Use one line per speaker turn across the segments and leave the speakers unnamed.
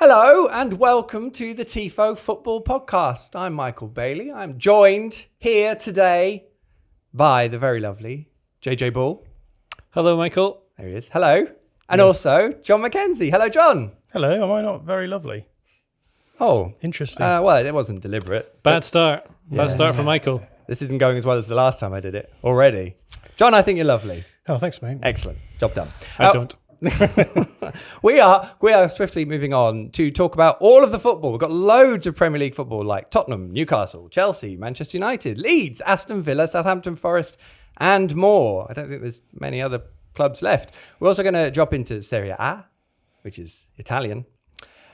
Hello and welcome to the Tifo Football Podcast. I'm Michael Bailey. I'm joined here today by the very lovely JJ Bull.
Hello, Michael.
There he is. Hello. And
Yes.
also Jon Mackenzie. Hello, John.
Hello, am I not very lovely?
Oh,
Interesting.
well, it wasn't deliberate.
Bad start. Bad
Yes.
start for Michael.
This isn't going as well as the last time I did it already. John, I think you're lovely.
Oh, thanks, mate.
Excellent. Job done.
I don't.
We are swiftly moving on to talk about all of the football. We've got loads of Premier League football like Tottenham, Newcastle, Chelsea, Manchester United, Leeds, Aston Villa, Southampton, Forest, and more. I don't think there's many other clubs left. We're also going to drop into Serie A, which is Italian.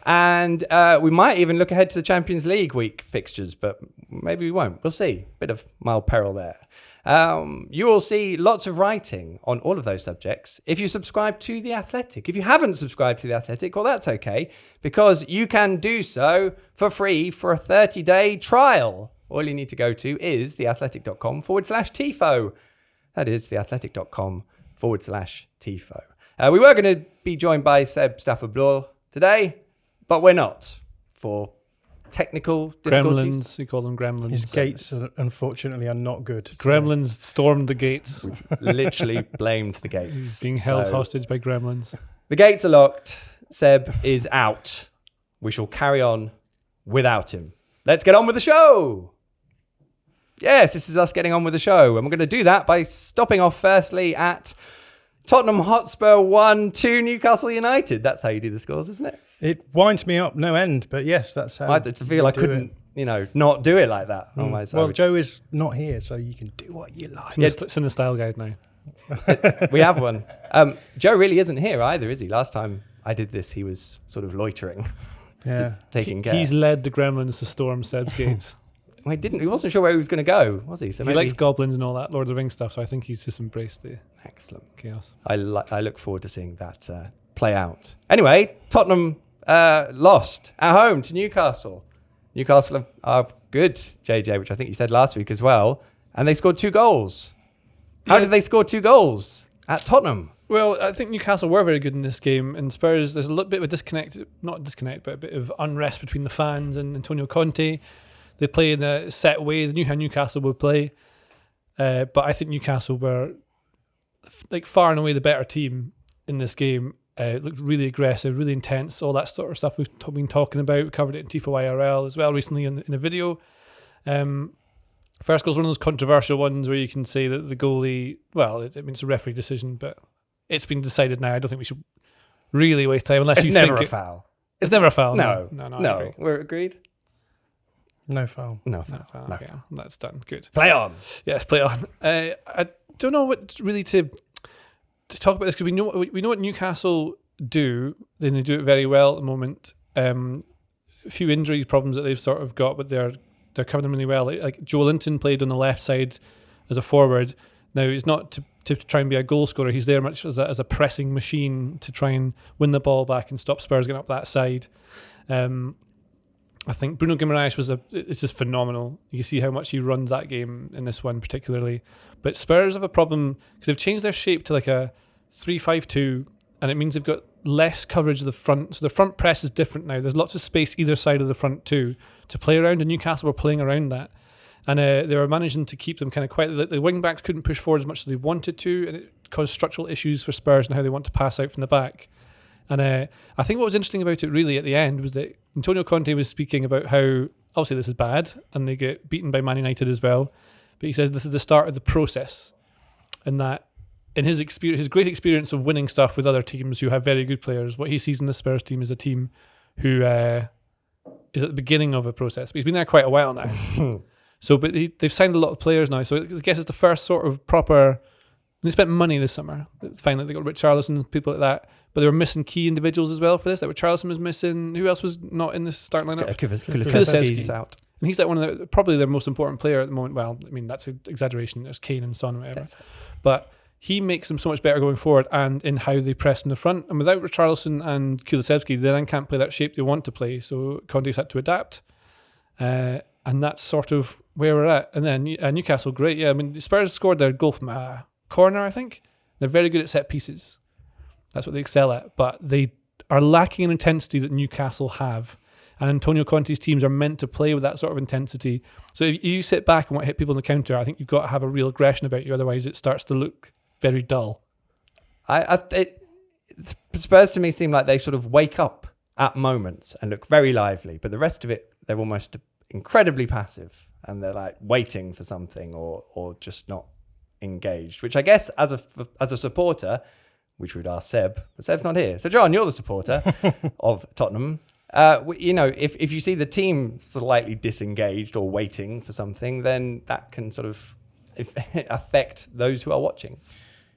And we might even look ahead to the Champions League week fixtures, but maybe we won't. We'll see. Bit of mild peril there. You will see lots of writing on all of those subjects if you subscribe to The Athletic. If you haven't subscribed to The Athletic, well, that's okay, because you can do so for free for a 30-day trial. All you need to go to is theathletic.com/Tifo. That is theathletic.com/Tifo. We were going to be joined by Seb Stafford-Bloor today, but we're not for technical difficulties.
Gremlins, you call them gremlins.
His gates, unfortunately, are not good.
Gremlins stormed the gates.
We've literally blamed the gates.
Being held
So,
hostage by gremlins.
the gates are locked. Seb is out. We shall carry on without him. Let's get on with the show. Yes, this is us getting on with the show. And we're going to do that by stopping off firstly at Tottenham Hotspur 1-2 Newcastle United. That's how you do the scores, isn't it?
It winds me up no end, but yes, that's how
I feel I
do
couldn't,
it.
not do it like that on my side.
Well, Joe is not here, so you can do what you like.
It's in the style guide now.
We have one. Joe really isn't here either, is he? Last time I did this, he was sort of loitering,
Yeah.
taking care.
He's led the gremlins to storm Seb's gates.
Well, he wasn't sure where he was going to go, was he? So
He
maybe...
likes goblins and all that Lord of the Rings stuff, so I think he's just embraced the
Excellent.
chaos.
I look forward to seeing that play out. Anyway, Tottenham lost at home to Newcastle. Newcastle are good, JJ, which I think you said last week as well. And they scored 2 goals. How did they score 2 goals at Tottenham?
Well, I think Newcastle were very good in this game, and Spurs, there's a little bit of a disconnect, not disconnect, but a bit of unrest between the fans and Antonio Conte. They play in a set way, they knew how Newcastle would play, but I think Newcastle were far and away the better team in this game. It looked really aggressive, really intense, all that sort of stuff we've been talking about. We covered it in Tifo IRL as well recently in a video. First goal is one of those controversial ones where you can say that the goalie, well, it's a referee decision, but it's been decided now. I don't think we should really waste time unless
It's
you
never
think
a foul.
It's never a foul.
No.
I agree.
We're agreed?
No foul.
No
No
foul.
foul.
No
Okay,
foul.
that's done. Good.
Play on.
Yes, play on. I don't know what really to talk about this because we know what Newcastle do. Then they do it very well at the moment. A few injury problems that they've sort of got, but they're covering them really well. Like Joe Linton played on the left side as a forward. Now he's not to try and be a goal scorer. He's there much as a pressing machine to try and win the ball back and stop Spurs getting up that side. I think Bruno Guimaraes it's just phenomenal. You see how much he runs that game in this one particularly. But Spurs have a problem because they've changed their shape to like a 3-5-2, and it means they've got less coverage of the front. So the front press is different now. There's lots of space either side of the front two to play around, and Newcastle were playing around that. And they were managing to keep them kind of quiet. The wing backs couldn't push forward as much as they wanted to, and it caused structural issues for Spurs and how they want to pass out from the back. And I think what was interesting about it really at the end was that Antonio Conte was speaking about how, obviously this is bad, and they get beaten by Man United as well, but he says this is the start of the process, and that in his great experience of winning stuff with other teams who have very good players, what he sees in the Spurs team is a team who is at the beginning of a process. But he's been there quite a while now. So, but they've signed a lot of players now, so I guess it's the first sort of proper... They spent money this summer. Finally, they got Richarlison, people like that. But they were missing key individuals as well for this. Like Richarlison was missing. Who else was not in this starting lineup?
Kulusevski's out.
And he's like probably their most important player at the moment. Well, I mean, that's an exaggeration. There's Kane and Son and whatever. But he makes them so much better going forward and in how they press in the front. And without Richarlison and Kulusevski, they then can't play that shape they want to play. So Conte's had to adapt. And that's sort of where we're at. And then Newcastle, great. Yeah, I mean, the Spurs scored their goal from a corner, I think. They're very good at set pieces. That's what they excel at. But they are lacking in intensity that Newcastle have. And Antonio Conte's teams are meant to play with that sort of intensity. So if you sit back and want to hit people in the counter, I think you've got to have a real aggression about you. Otherwise, it starts to look very dull.
Spurs to me seem like they sort of wake up at moments and look very lively, but the rest of it, they're almost incredibly passive and they're like waiting for something or just not engaged, which I guess as a supporter, which we'd ask Seb, but Seb's not here. So John, you're the supporter of Tottenham. If you see the team slightly disengaged or waiting for something, then that can sort of affect those who are watching.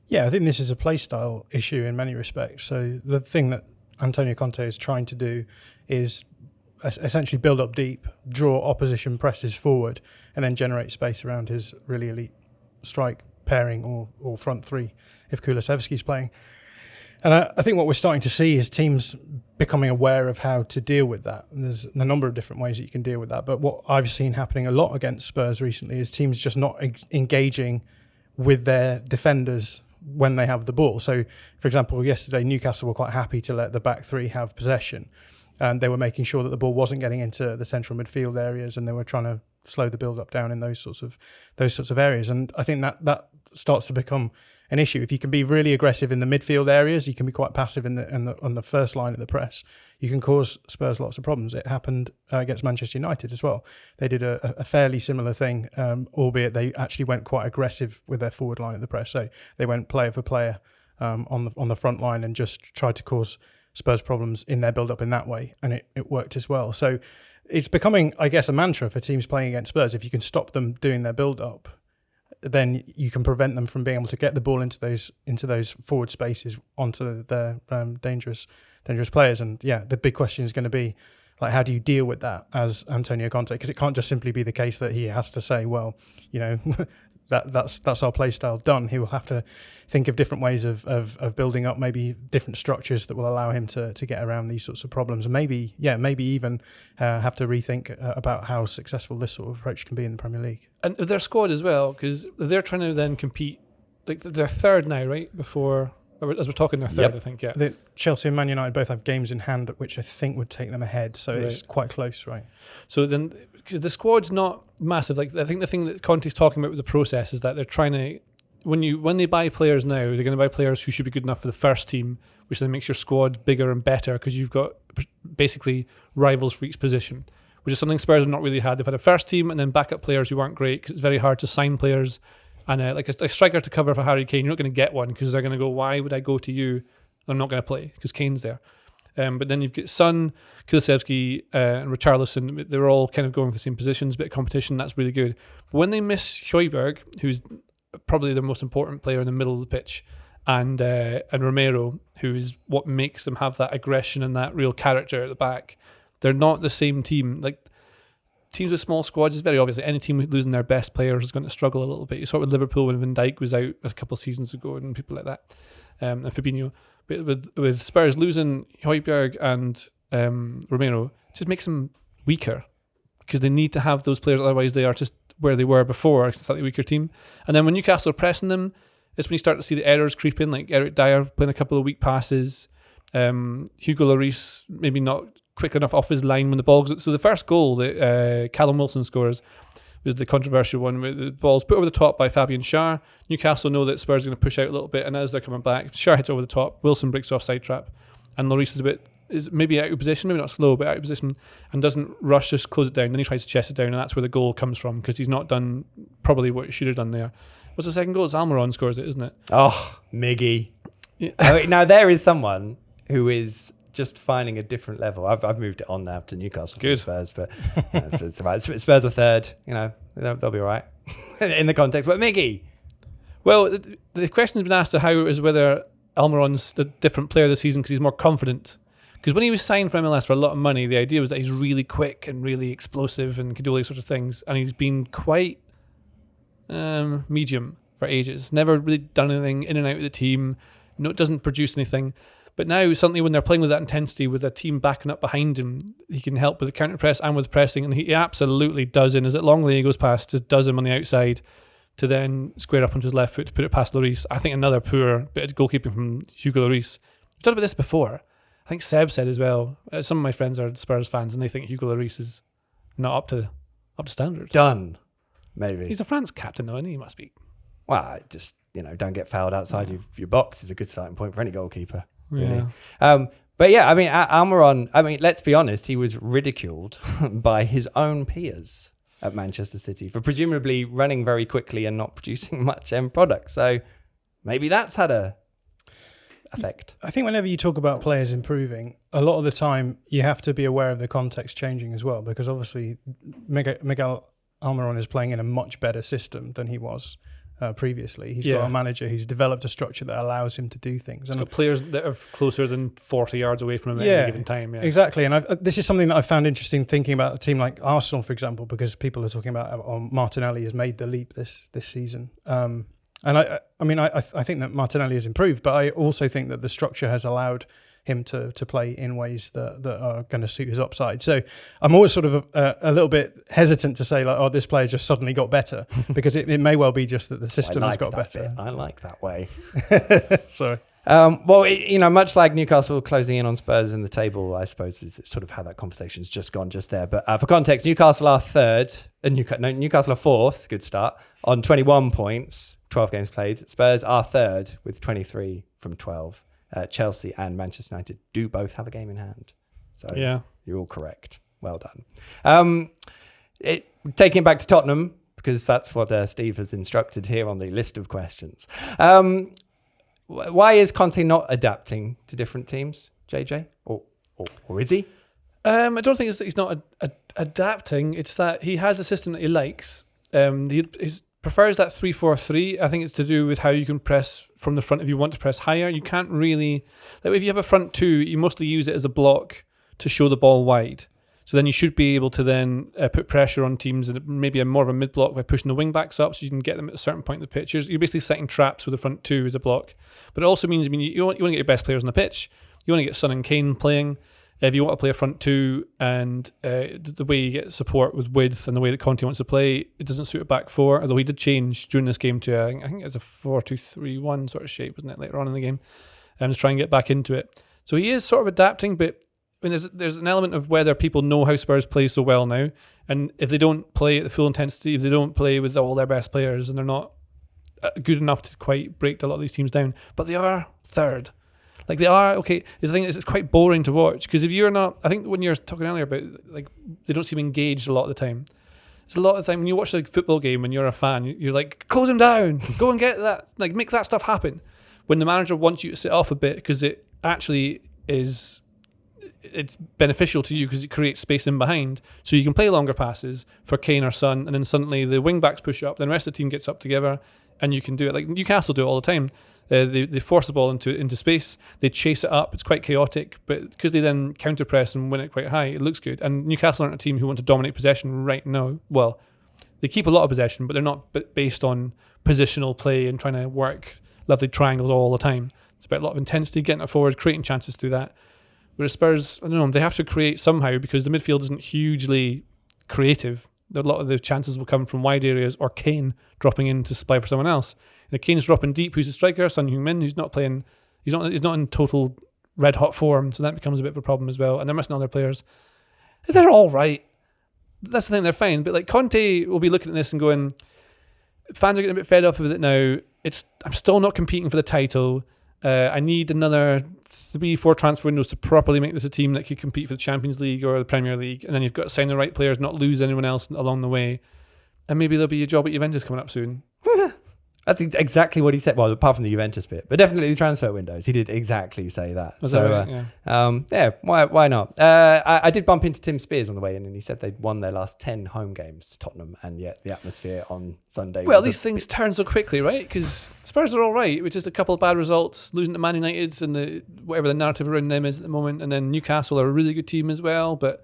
Yeah, I think this is a play style issue in many respects. So the thing that Antonio Conte is trying to do is essentially build up deep, draw opposition presses forward, and then generate space around his really elite strike pairing or front three if Kulusevski's playing. And I think what we're starting to see is teams becoming aware of how to deal with that. And there's a number of different ways that you can deal with that. But what I've seen happening a lot against Spurs recently is teams just not engaging with their defenders when they have the ball. So, for example, yesterday Newcastle were quite happy to let the back three have possession. And they were making sure that the ball wasn't getting into the central midfield areas, and they were trying to slow the build-up down in those sorts of areas. And I think that starts to become an issue. If you can be really aggressive in the midfield areas, you can be quite passive on the first line of the press. You can cause Spurs lots of problems. It happened against Manchester United as well. They did a fairly similar thing, albeit they actually went quite aggressive with their forward line of the press. So they went player for player on the front line and just tried to cause Spurs problems in their build-up in that way, and it worked as well. So it's becoming, I guess, a mantra for teams playing against Spurs. If you can stop them doing their build-up, then you can prevent them from being able to get the ball into those forward spaces onto their dangerous players. And yeah, the big question is going to be, like, how do you deal with that as Antonio Conte? Because it can't just simply be the case that he has to say, well, that's our play style done. He will have to think of different ways of building up, maybe different structures that will allow him to get around these sorts of problems, and maybe even have to rethink about how successful this sort of approach can be in the Premier League.
And their squad as well, because they're trying to then compete. Like, they're third now, right? Before, as we're talking, they're third, I think. Yeah.
The Chelsea and Man United both have games in hand, which I think would take them ahead. So It's quite close, right? So
then, because the squad's not massive. Like, I think the thing that Conte's talking about with the process is that they're trying to, when they buy players now, they're going to buy players who should be good enough for the first team, which then makes your squad bigger and better because you've got basically rivals for each position, which is something Spurs have not really had. They've had a first team and then backup players who aren't great because it's very hard to sign players. And like a striker to cover for Harry Kane, you're not going to get one because they're going to go, why would I go to you? I'm not going to play because Kane's there. But then you've got Son, Kulusevski, and Richarlison. They're all kind of going for the same positions, bit of competition. That's really good. But when they miss Højbjerg, who's probably the most important player in the middle of the pitch, and Romero, who is what makes them have that aggression and that real character at the back, they're not the same team. Like, teams with small squads, is very obvious. Like, any team losing their best players is going to struggle a little bit. You saw it with Liverpool when Van Dijk was out a couple of seasons ago and people like that, and Fabinho. But with Spurs losing Højbjerg and Romero, it just makes them weaker because they need to have those players. Otherwise, they are just where they were before, a slightly weaker team. And then when Newcastle are pressing them, it's when you start to see the errors creep in, like Eric Dyer playing a couple of weak passes, Hugo Lloris maybe not quick enough off his line when the ball goes. So the first goal that Callum Wilson scores was the controversial one where the ball's put over the top by Fabian Schär. Newcastle know that Spurs are going to push out a little bit, and as they're coming back, Schär hits over the top, Wilson breaks off side trap, and Lloris is maybe out of position, maybe not slow, but out of position, and doesn't rush, just close it down. Then he tries to chest it down, and that's where the goal comes from, because he's not done probably what he should have done there. What's the second goal? It's Almiron scores it, isn't it?
Oh, Miggy. Yeah. Now, there is someone who is just finding a different level. I've moved it on now to Newcastle. Good. Spurs, but it's right. Spurs are third. They'll be all right in the context. But Miggy.
Well, the question's been asked to how is whether Almiron's the different player this season because he's more confident. Because when he was signed for MLS for a lot of money, the idea was that he's really quick and really explosive and can do all these sorts of things. And he's been quite medium for ages. Never really done anything in and out of the team. No, doesn't produce anything. But now, suddenly, when they're playing with that intensity, with a team backing up behind him, he can help with the counter press and with pressing, and he absolutely does. And as it Longley he goes past, just does him on the outside to then square up onto his left foot to put it past Lloris. I think another poor bit of goalkeeping from Hugo Lloris. We've talked about this before. I think Seb said as well. Some of my friends are Spurs fans, and they think Hugo Lloris is not up to standard.
Done, maybe.
He's a France captain, though, and he must be.
Well, just don't get fouled outside your box is a good starting point for any goalkeeper. Really.
Yeah.
But yeah, I mean, Almiron. I mean, let's be honest. He was ridiculed by his own peers at Manchester City for presumably running very quickly and not producing much end product. So maybe that's had a effect.
I think whenever you talk about players improving, a lot of the time you have to be aware of the context changing as well, because obviously Miguel Almiron is playing in a much better system than he was previously. He's got a manager who's developed a structure that allows him to do things.
He's got players that are closer than 40 yards away from him at any given time. Yeah,
exactly. And this is something that I found interesting thinking about a team like Arsenal, for example, because people are talking about Martinelli has made the leap this season. And I think that Martinelli has improved, but I also think that the structure has allowed him to play in ways that are going to suit his upside. So I'm always sort of a little bit hesitant to say, like, oh, this player just suddenly got better, because it may well be just that the system has got better.
I like that way.
Sorry.
Well, much like Newcastle closing in on Spurs in the table, I suppose is sort of how that conversation's just gone just there. But for context, Newcastle are third, Newcastle are fourth, good start, on 21 points, 12 games played. Spurs are third with 23 from 12. Chelsea and Manchester United do both have a game in hand. So you're all correct. Well done. Taking it back to Tottenham, because that's what Steve has instructed here on the list of questions. Why is Conte not adapting to different teams, JJ? Or is he?
I don't think he's not adapting. It's that he has a system that he likes. He prefers that 3-4-3. I think it's to do with how you can press from the front if you want to press higher. You can't really... Like if you have a front two, you mostly use it as a block to show the ball wide. So then you should be able to then put pressure on teams and maybe more of a mid-block by pushing the wing-backs up so you can get them at a certain point in the pitch. You're basically setting traps with the front two as a block. But it also means, you want to get your best players on the pitch. You want to get Son and Kane playing. If you want to play a front two and the way you get support with width and the way that Conte wants to play, it doesn't suit a back four, although he did change during this game to, I think it's a 4-2-3-1 sort of shape, wasn't it, later on in the game, to try and get back into it. So he is sort of adapting, but I mean, there's an element of whether people know how Spurs play so well now, and if they don't play at the full intensity, if they don't play with all their best players, and they're not good enough to quite break a lot of these teams down, but they are third. Like they are, okay, the thing is it's quite boring to watch, because if you're not, I think when you were talking earlier about, like, they don't seem engaged a lot of the time. It's a lot of the time when you watch a football game, when you're a fan, you're like, close him down, go and get that, like make that stuff happen. When the manager wants you to sit off a bit, because it actually is, it's beneficial to you because it creates space in behind, so you can play longer passes for Kane or Son, and then suddenly the wing backs push up, then the rest of the team gets up together, and you can do it. Like Newcastle do it all the time. They force the ball into space, they chase it up, it's quite chaotic, but because they then counter press and win it quite high, it looks good. And Newcastle aren't a team who want to dominate possession right now. Well, they keep a lot of possession, but they're not based on positional play and trying to work lovely triangles all the time. It's about a lot of intensity, getting it forward, creating chances through that. Whereas Spurs, I don't know, they have to create somehow, because the midfield isn't hugely creative. A lot of the chances will come from wide areas or Kane dropping in to supply for someone else. Kane's dropping deep, who's a striker, Son Heung-min, who's not playing, he's not in total red hot form, so that becomes a bit of a problem as well. And they're missing other players. They're all right. That's the thing, they're fine. But like Conte will be looking at this and going, fans are getting a bit fed up with it now. I'm still not competing for the title. I need another 3-4 transfer windows to properly make this a team that could compete for the Champions League or the Premier League. And then you've got to sign the right players, not lose anyone else along the way. And maybe there'll be a job at Juventus coming up soon.
That's exactly what he said. Well, apart from the Juventus bit, but definitely the transfer windows. He did exactly say that. Why not? I did bump into Tim Spears on the way in, and he said they'd won their last 10 home games, Tottenham, and yet the atmosphere on Sunday.
Well, these things turn so quickly, right? Because Spurs are all right. It was just a couple of bad results, losing to Man United and whatever the narrative around them is at the moment, and then Newcastle are a really good team as well, but.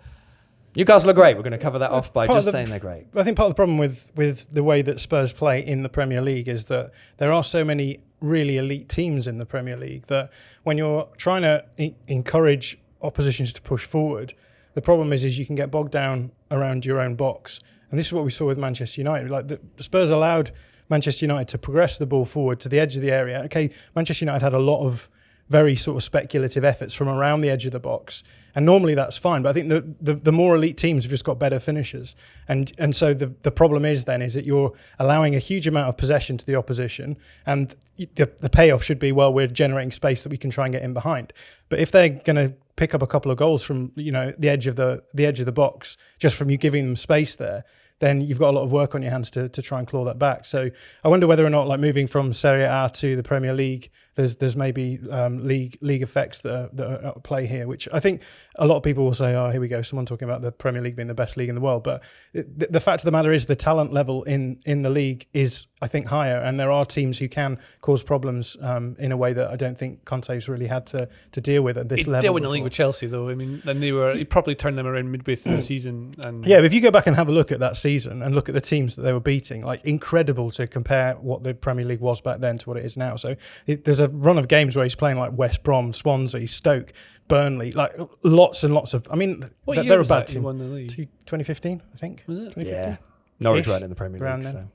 Newcastle are great. We're going to cover that off by just saying they're great.
I think part of the problem with the way that Spurs play in the Premier League is that there are so many really elite teams in the Premier League that when you're trying to encourage oppositions to push forward, the problem is you can get bogged down around your own box. And this is what we saw with Manchester United. Like the Spurs allowed Manchester United to progress the ball forward to the edge of the area. Okay, Manchester United had a lot of very sort of speculative efforts from around the edge of the box. And normally that's fine, but I think the more elite teams have just got better finishers. And so the problem is that you're allowing a huge amount of possession to the opposition, and the payoff should be, well, we're generating space that we can try and get in behind. But if they're going to pick up a couple of goals from the edge of the box just from you giving them space there, then you've got a lot of work on your hands to try and claw that back. So I wonder whether or not, like, moving from Serie A to the Premier League, there's maybe league effects that are at play here, which I think a lot of people will say, oh, here we go, someone talking about the Premier League being the best league in the world. But the fact of the matter is the talent level in the league is, I think, higher, and there are teams who can cause problems in a way that I don't think Conte's really had to deal with at this level.
They won the league with Chelsea, though. I mean, then he probably turned them around midway through the season. And
yeah, but if you go back and have a look at that season and look at the teams that they were beating, like, incredible to compare what the Premier League was back then to what it is now. So there's a run of games where he's playing like West Brom, Swansea, Stoke, Burnley, like lots and lots of. I mean,
what year
they're
was
a bad
that he
team.
won the league?
2015, I think.
Was it?
2015?
Yeah. Norwich
Ish,
weren't in the Premier League,
around
so.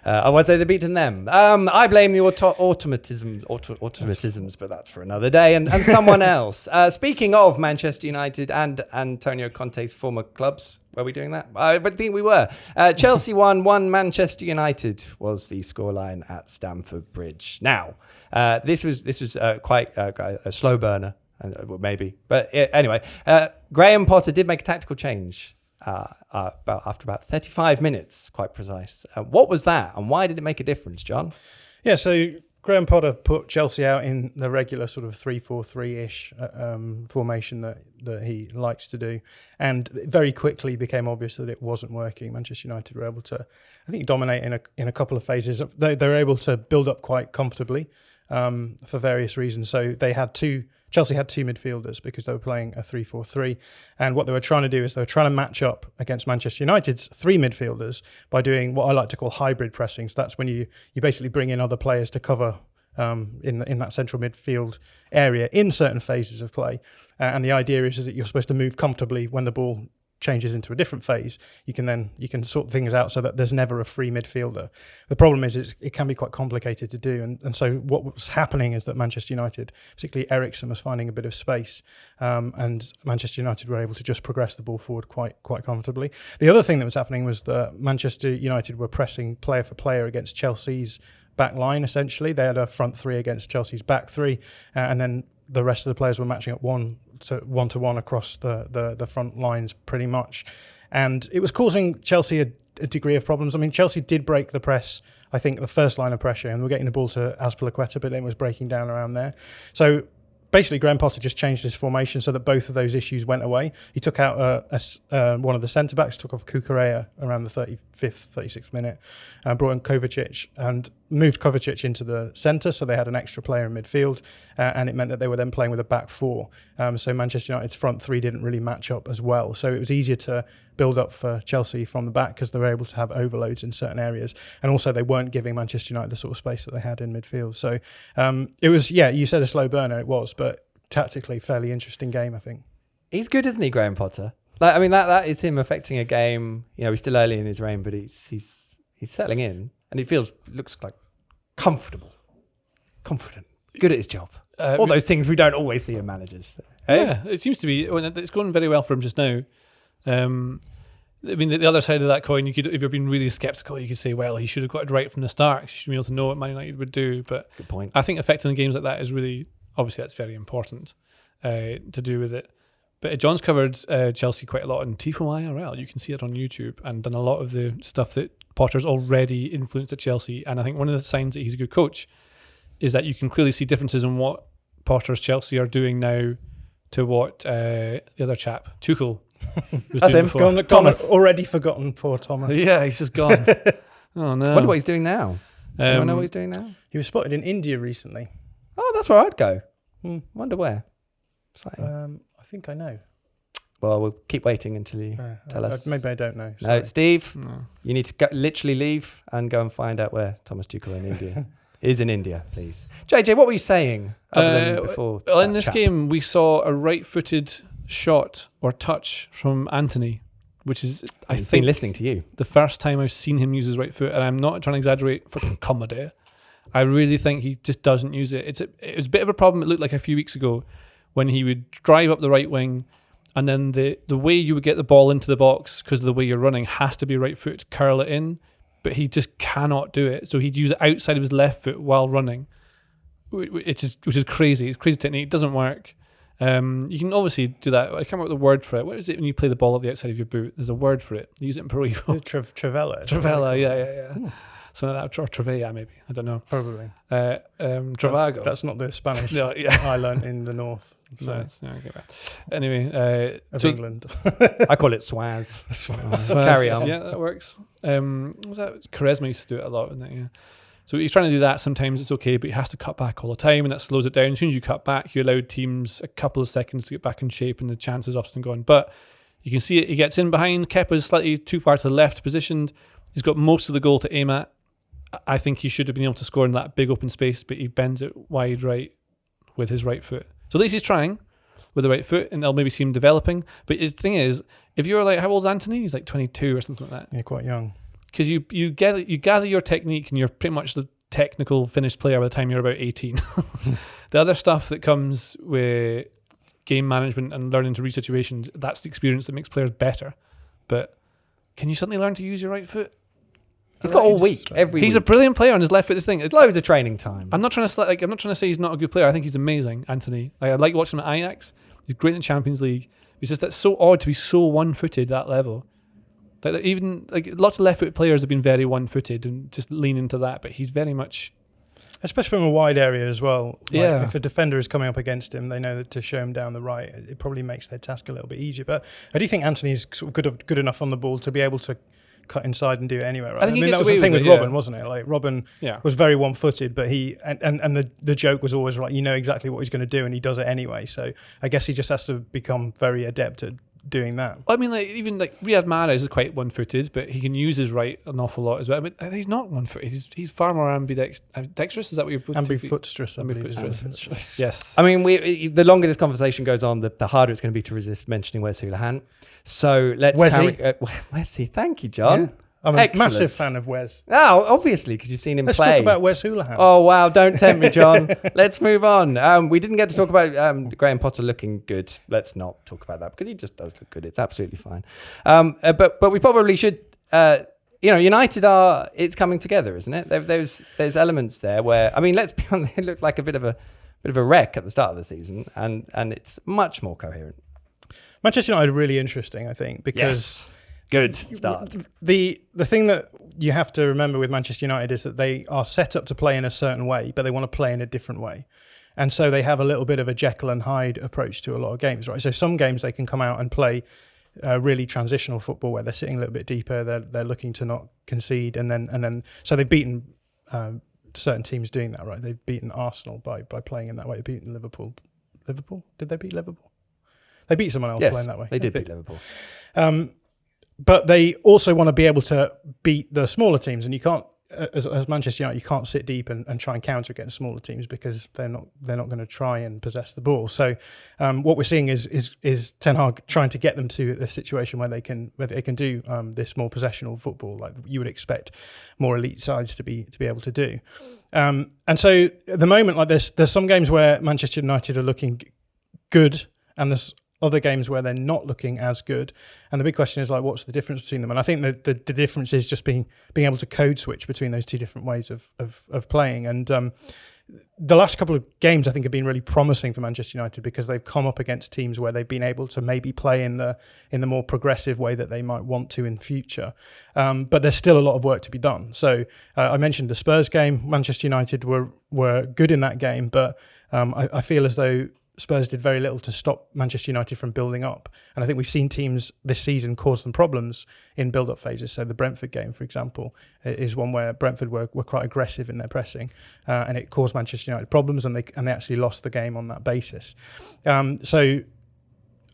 Otherwise they'd have beaten them. I blame the automatisms, but that's for another day and someone else. Speaking of Manchester United and Antonio Conte's former clubs, were we doing that? I think we were. Chelsea 1-1 Manchester United was the scoreline at Stamford Bridge. Now, this was quite a slow burner, maybe. But anyway, Graham Potter did make a tactical change. After about 35 minutes, quite precise. What was that, and why did it make a difference, John?
Yeah, so Graham Potter put Chelsea out in the regular sort of 3-4-3-ish formation that he likes to do, and it very quickly became obvious that it wasn't working. Manchester United were able to, I think, dominate in a couple of phases. They were able to build up quite comfortably for various reasons. So Chelsea had two midfielders because they were playing a 3-4-3, and what they were trying to do is they were trying to match up against Manchester United's three midfielders by doing what I like to call hybrid pressing. So that's when you basically bring in other players to cover in that central midfield area in certain phases of play, and the idea is that you're supposed to move comfortably when the ball changes into a different phase. You can sort things out so that there's never a free midfielder. The problem is it can be quite complicated to do, and so what was happening is that Manchester United, particularly Eriksen, was finding a bit of space, and Manchester United were able to just progress the ball forward quite comfortably. The other thing that was happening was that Manchester United were pressing player for player against Chelsea's back line. Essentially, they had a front three against Chelsea's back three, and then the rest of the players were matching up one to one across the front lines pretty much, and it was causing Chelsea a degree of problems. I mean, Chelsea did break the press, I think, the first line of pressure, and we're getting the ball to Azpilicueta, but then it was breaking down around there. So basically, Graham Potter just changed his formation so that both of those issues went away. He took out one of the centre-backs, took off Cucurella around the 35th, 36th minute, brought in Kovacic and moved Kovacic into the centre, so they had an extra player in midfield, and it meant that they were then playing with a back four. So Manchester United's front three didn't really match up as well. So it was easier to build up for Chelsea from the back because they were able to have overloads in certain areas, and also they weren't giving Manchester United the sort of space that they had in midfield. So it was, yeah, you said a slow burner, it was, but tactically fairly interesting game, I think.
He's good, isn't he, Graham Potter? Like, I mean, that is him affecting a game. You know, he's still early in his reign, but he's settling in, and he looks like comfortable, confident, good at his job. All those things we don't always see in managers. Hey?
Yeah, it seems to be. It's going very well for him just now. I mean, the other side of that coin, if you're being really sceptical, you could say, well, he should have got it right from the start. He should be able to know what Man United would do. But
good point.
I think affecting the games like that is really, obviously, that's very important to do with it. But John's covered Chelsea quite a lot on Tifo IRL. You can see it on YouTube, and done a lot of the stuff that Potter's already influenced at Chelsea. And I think one of the signs that he's a good coach is that you can clearly see differences in what Potter's Chelsea are doing now to what the other chap, Tuchel, was
That's
doing
him.
before.
Thomas.
Already forgotten poor Thomas.
Yeah, he's just gone. Oh no!
I wonder what he's doing now. I know what he's doing now.
He was spotted in India recently.
Oh, that's where I'd go. Wonder where.
I think I know.
Well, we'll keep waiting until you tell us.
Maybe I don't know.
No,
Sorry.
Steve, you need to literally leave and go and find out where Thomas Tuchel in India is in India, please. JJ, what were you saying before?
Well, in this game, we saw a right-footed shot or touch from Antony, which is, I think,
listening to you,
the first time I've seen him use his right foot, and I'm not trying to exaggerate for comedy. I really think he just doesn't use it. It was a bit of a problem. It looked like a few weeks ago when he would drive up the right wing, and then the way you would get the ball into the box because of the way you're running has to be right foot to curl it in, but he just cannot do it. So he'd use it outside of his left foot while running, which is crazy. It's a crazy technique. It doesn't work. You can obviously do that. I can't remember the word for it. What is it when you play the ball at the outside of your boot? There's a word for it. They use it in Pro Evo.
Trivela.
Trivela, yeah. Something like that, or Trevea maybe. I don't know.
Probably.
Travago.
That's not the Spanish
No, yeah.
I learned in the north. So.
No, okay, right. Anyway,
of
so
England.
I call it swaz.
Swaz.
Carry on.
Yeah, that works. What was that? Charisma used to do it a lot, wasn't it? Yeah. So he's trying to do that. Sometimes it's okay, but he has to cut back all the time, and that slows it down. As soon as you cut back, you allow teams a couple of seconds to get back in shape, and the chance is often gone. But you can see it. He gets in behind. Kepa's slightly too far to the left positioned. He's got most of the goal to aim at. I think he should have been able to score in that big open space, but he bends it wide right with his right foot. So at least he's trying with the right foot, and they'll maybe see him developing. But the thing is, if you're like, how old's Antony? He's like 22 or something like that.
Yeah, quite young.
Because you gather your technique, and you're pretty much the technical finished player by the time you're about 18. The other stuff that comes with game management and learning to read situations, that's the experience that makes players better. But can you suddenly learn to use your right foot?
He's got all week.
He's a brilliant player on his left foot. This thing,
It's loads of training time.
I'm not trying to say he's not a good player. I think he's amazing, Antony. I like watching him at Ajax. He's great in the Champions League. It's just that's so odd to be so one-footed at that level. Like even like lots of left-footed players have been very one-footed and just lean into that, but he's very much,
especially from a wide area as well. Like
yeah.
If a defender is coming up against him, they know that to show him down the right, it probably makes their task a little bit easier. But I do think Antony's sort of good enough on the ball to be able to cut inside and do it anywhere. Right?
I think
that was the thing with Robin, wasn't it? Like Robin was very one-footed, but he and the joke was always right. You know exactly what he's going to do, and he does it anyway. So I guess he just has to become very adept at doing that.
I mean, like even like Riyad Mahrez is quite one-footed, but he can use his right an awful lot as well. I mean, he's not one-footed. He's far more ambidextrous. Is that what you're?
Ambidextrous.
Ambidextrous. Yes.
I mean, the longer this conversation goes on, the harder it's going to be to resist mentioning Wes Hoolahan. So let's Wesley. Thank you, John.
Yeah. I'm a massive fan of Wes.
Oh, obviously, because you've seen him
Let's
play.
talk about Wes Hoolahan.
Oh, wow. Don't tempt me, John. Let's move on. We didn't get to talk about Graham Potter looking good. Let's not talk about that because he just does look good. It's absolutely fine. But we probably should... United it's coming together, isn't it? There's elements there where, I mean, let's be honest, it looked like a bit of a wreck at the start of the season, and it's much more coherent.
Manchester United are really interesting, I think, because...
Yes. Good start.
The thing that you have to remember with Manchester United is that they are set up to play in a certain way, but they want to play in a different way. And so they have a little bit of a Jekyll and Hyde approach to a lot of games, right? So some games they can come out and play really transitional football where they're sitting a little bit deeper, they're looking to not concede, and then so they've beaten certain teams doing that, right? They've beaten Arsenal by playing in that way. They've beaten Liverpool. Did they beat Liverpool? They beat someone else playing that way.
They did beat Liverpool.
But they also want to be able to beat the smaller teams, and you can't, as Manchester United, you can't sit deep and try and counter against smaller teams because they're not going to try and possess the ball. So what we're seeing is Ten Hag trying to get them to a situation where they can do this more possessional football, like you would expect more elite sides to be able to do. And so at the moment, like there's some games where Manchester United are looking good, and there's other games where they're not looking as good, and the big question is like, what's the difference between them? And I think that the difference is just being able to code switch between those two different ways of playing. And the last couple of games I think have been really promising for Manchester United because they've come up against teams where they've been able to maybe play in the more progressive way that they might want to in future. But there's still a lot of work to be done. So I mentioned the Spurs game. Manchester United were good in that game, but I feel as though Spurs did very little to stop Manchester United from building up. And I think we've seen teams this season cause them problems in build-up phases. So the Brentford game, for example, is one where Brentford were quite aggressive in their pressing, and it caused Manchester United problems, and they actually lost the game on that basis. So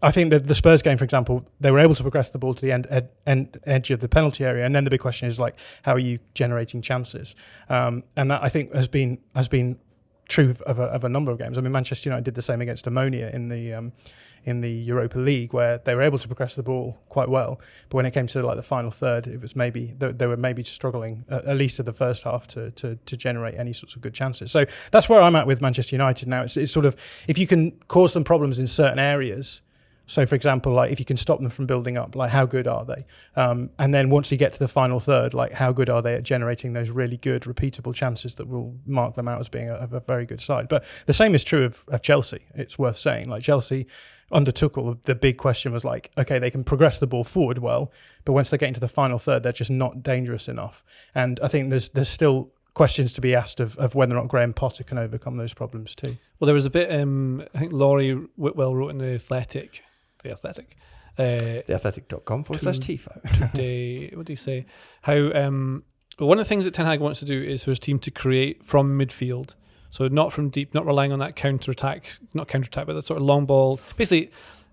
I think that the Spurs game, for example, they were able to progress the ball to the end edge of the penalty area, and then the big question is like, how are you generating chances? And that I think has been true of a number of games. I mean, Manchester United did the same against Ammonia in the Europa League, where they were able to progress the ball quite well, but when it came to like the final third, it was maybe they were maybe struggling at least in the first half to generate any sorts of good chances. So that's where I'm at with Manchester United now. It's sort of, if you can cause them problems in certain areas. So, for example, like if you can stop them from building up, like how good are they? And then once you get to the final third, like how good are they at generating those really good, repeatable chances that will mark them out as being a very good side? But the same is true of Chelsea. It's worth saying, like Chelsea under Tuchel, the big question was like, okay, they can progress the ball forward well, but once they get into the final third, they're just not dangerous enough. And I think there's still questions to be asked of whether or not Graham Potter can overcome those problems too.
Well, there was a bit, I think Laurie Whitwell wrote in The Athletic,
theathletic.com/Tifo.
Today, what do you say? How one of the things that Ten Hag wants to do is for his team to create from midfield. So not from deep, not relying on that counter-attack, but that sort of long ball. Basically,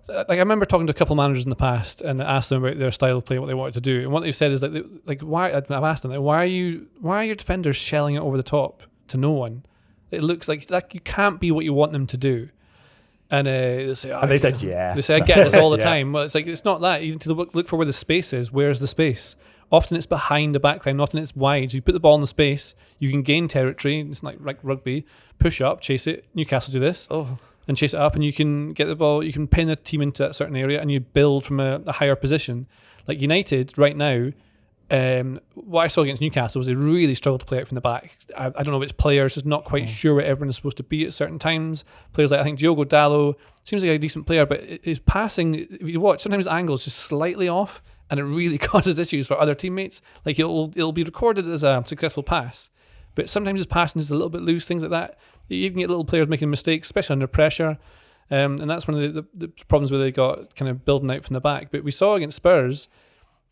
like I remember talking to a couple of managers in the past and asked them about their style of play, what they wanted to do. And what they've said is like why, I've asked them, like, why are your defenders shelling it over the top to no one? It looks like you can't be what you want them to do. And they say,
and they said, yeah.
They say, I get this all the
Yeah.
time. Well, it's like, it's not that. You need to look for where the space is. Where's the space? Often it's behind the back line. Often it's wide. So you put the ball in the space. You can gain territory. It's like rugby. Push up, chase it. Newcastle do this. And chase it up, and you can get the ball. You can pin a team into a certain area, and you build from a higher position. Like United right now, what I saw against Newcastle was they really struggled to play out from the back. I don't know if it's players just not quite sure where everyone is supposed to be at certain times. Players like, I think Diogo Dalot seems like a decent player, but his passing, if you watch, sometimes his angle is just slightly off, and it really causes issues for other teammates. Like it'll be recorded as a successful pass, but sometimes his passing is a little bit loose, things like that. You can get little players making mistakes, especially under pressure. And that's one of the problems where they got kind of building out from the back. But we saw against Spurs,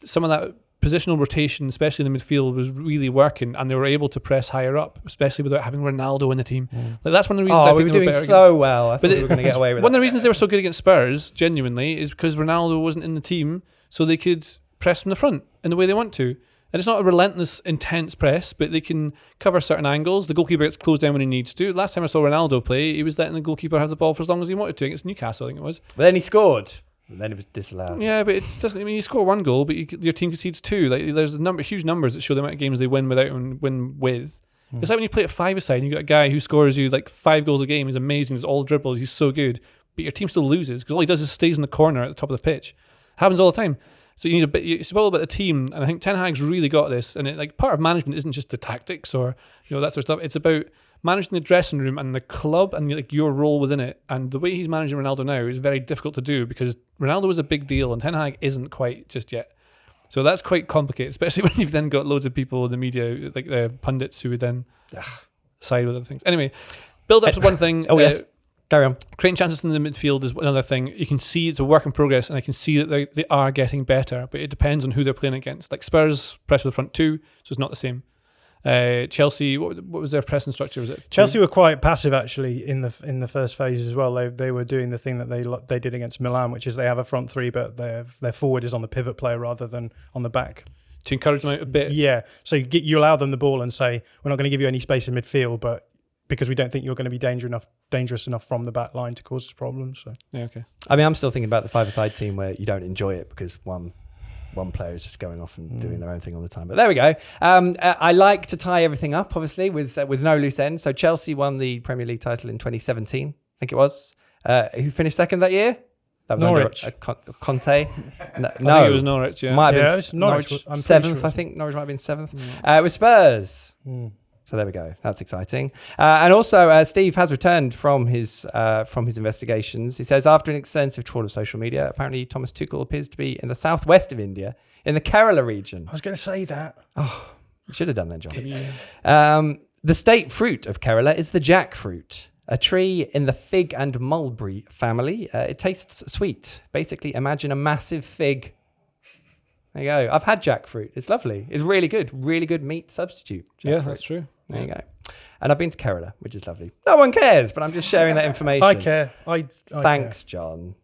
some of that positional rotation, especially in the midfield, was really working, and they were able to press higher up, especially without having Ronaldo in the team. Like that's one of the reasons I think
we were
they were
doing
better
so
against.
well. I thought we were going to get away with
One
it.
of the reasons they were so good against Spurs, genuinely, is because Ronaldo wasn't in the team, so they could press from the front in the way they want to. And it's not a relentless, intense press, but they can cover certain angles. The goalkeeper gets closed down when he needs to. Last time I saw Ronaldo play, he was letting the goalkeeper have the ball for as long as he wanted to against Newcastle, I think it was.
But then he scored. And then it was disallowed.
Yeah, but it doesn't. I mean, you score one goal, but your team concedes two. Like there's huge numbers that show the amount of games they win without and win with. It's like when you play at five-a-side and you got a guy who scores you like 5 goals a game. He's amazing. He's all dribbles. He's so good, but your team still loses because all he does is stays in the corner at the top of the pitch. Happens all the time. So you need a bit. It's all about the team, and I think Ten Hag's really got this. And it, like part of management isn't just the tactics or that sort of stuff. It's about managing the dressing room and the club and like your role within it. And the way he's managing Ronaldo now is very difficult to do because Ronaldo is a big deal and Ten Hag isn't quite just yet. So that's quite complicated, especially when you've then got loads of people in the media, like the pundits, who would then side with other things. Anyway, build up to one thing.
Yes. Carry on.
Creating chances in the midfield is another thing. You can see it's a work in progress, and I can see that they are getting better, but it depends on who they're playing against. Like Spurs press with the front two, so it's not the same. Chelsea, what was their pressing structure? Was it
Chelsea were quite passive actually in the first phase as well. They were doing the thing that they did against Milan, which is they have a front three, but their forward is on the pivot player rather than on the back.
To encourage them out a bit?
Yeah. So you allow them the ball and say, we're not going to give you any space in midfield, but because we don't think you're going to be dangerous enough from the back line to cause us problems. So
yeah, okay.
I mean, I'm still thinking about the five-a-side team where you don't enjoy it because one player is just going off and doing their own thing all the time. But there we go. I like to tie everything up, obviously, with no loose ends. So Chelsea won the Premier League title in 2017, I think it was. Who finished second that year? That was
Norwich.
Conte.
No, I think it was Norwich, yeah.
Might have
Yeah,
been
it's Norwich. I'm
seventh,
sure
I think. Norwich might have been seventh. It was Spurs. So there we go. That's exciting. And also, Steve has returned from his investigations. He says, after an extensive tour of social media, apparently Thomas Tuchel appears to be in the southwest of India, in the Kerala region.
I was going to say that.
Oh, you should have done that, John. The state fruit of Kerala is the jackfruit, a tree in the fig and mulberry family. It tastes sweet. Basically, imagine a massive fig. There you go. I've had jackfruit. It's lovely. It's really good meat substitute.
Yeah, that's true.
There you go. And I've been to Kerala, which is lovely. No one cares, but I'm just sharing that information.
I care. I
Thanks,
care.
John.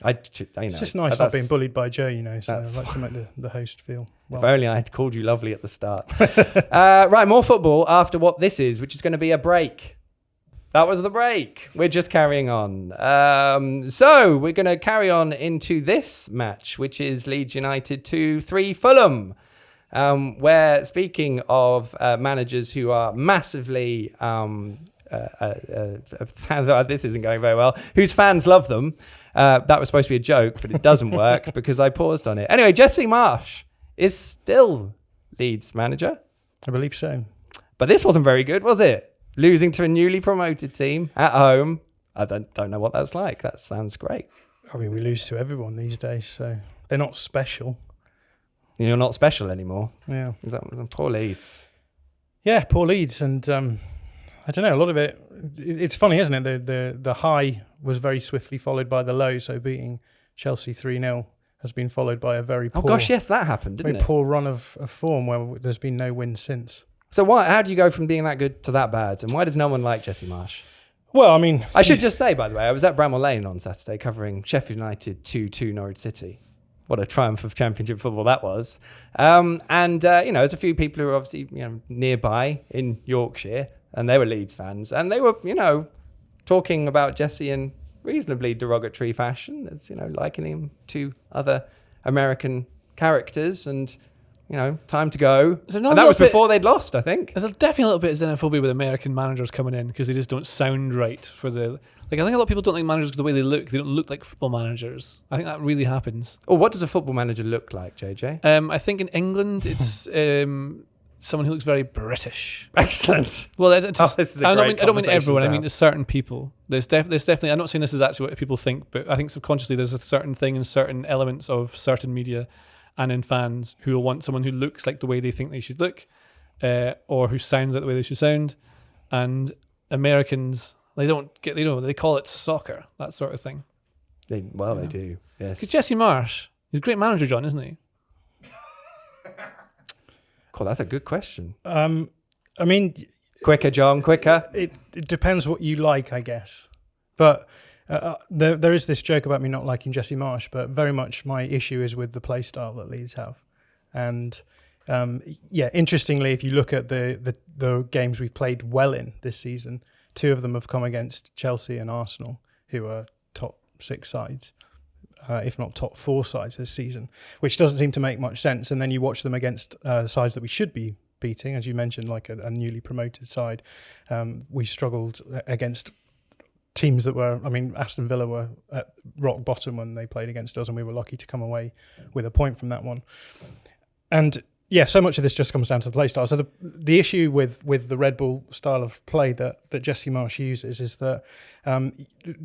It's just nice not being bullied by Joe, so I like to make the host feel well.
If only I had called you lovely at the start. Right, more football after what this is, which is going to be a break. That was the break. We're just carrying on. So we're going to carry on into this match, which is Leeds United 2-3 Fulham. Where, speaking of managers who are massively, this isn't going very well, whose fans love them. That was supposed to be a joke, but it doesn't work because I paused on it. Anyway, Jesse Marsch is still Leeds manager.
I believe so.
But this wasn't very good, was it? Losing to a newly promoted team at home. I don't know what that's like. That sounds great.
I mean, we lose to everyone these days, so they're not special.
You're not special anymore.
Yeah.
Is that poor Leeds?
Yeah, poor Leeds. And I don't know, a lot of it's funny, isn't it? The high was very swiftly followed by the low, so beating Chelsea 3-0 has been followed by a very poor...
Oh gosh, yes, that happened, didn't it?
Very poor run of form where there's been no win since.
So how do you go from being that good to that bad? And why does no one like Jesse Marsch?
Well, I mean...
I should just say, by the way, I was at Bramall Lane on Saturday covering Sheffield United 2-2 Norwich City. What a triumph of Championship football that was. There's a few people who are obviously, nearby in Yorkshire, and they were Leeds fans, and they were, talking about Jesse in reasonably derogatory fashion. It's, likening him to other American characters, and time to go. And that was before they'd lost, I think.
There's definitely a little bit of xenophobia with American managers coming in because they just don't sound right for the... I think a lot of people don't like managers because the way they look. They don't look like football managers. I think that really happens.
Oh, what does a football manager look like, JJ?
I think in England, it's someone who looks very British.
Excellent.
Well,
this is a
I
great
don't mean everyone.
to
I mean there's certain people. There's definitely. I'm not saying this is actually what people think, but I think subconsciously there's a certain thing in certain elements of certain media and in fans who will want someone who looks like the way they think they should look, or who sounds like the way they should sound. And Americans, they call it soccer, that sort of thing.
They do, yes.
Because Jesse Marsch, he's a great manager, John, isn't he?
Cool, that's a good question.
I mean...
Quicker, John, quicker.
It depends what you like, I guess. But there is this joke about me not liking Jesse Marsch, but very much my issue is with the play style that Leeds have. And interestingly, if you look at the games we've played well in this season, 2 of them have come against Chelsea and Arsenal, who are top 6 sides, if not top 4 sides this season, which doesn't seem to make much sense. And then you watch them against sides that we should be beating, as you mentioned, like a newly promoted side. We struggled against teams that were, Aston Villa were at rock bottom when they played against us, and we were lucky to come away with a point from that one. And yeah, so much of this just comes down to the play style. So the issue with the Red Bull style of play that Jesse Marsch uses is that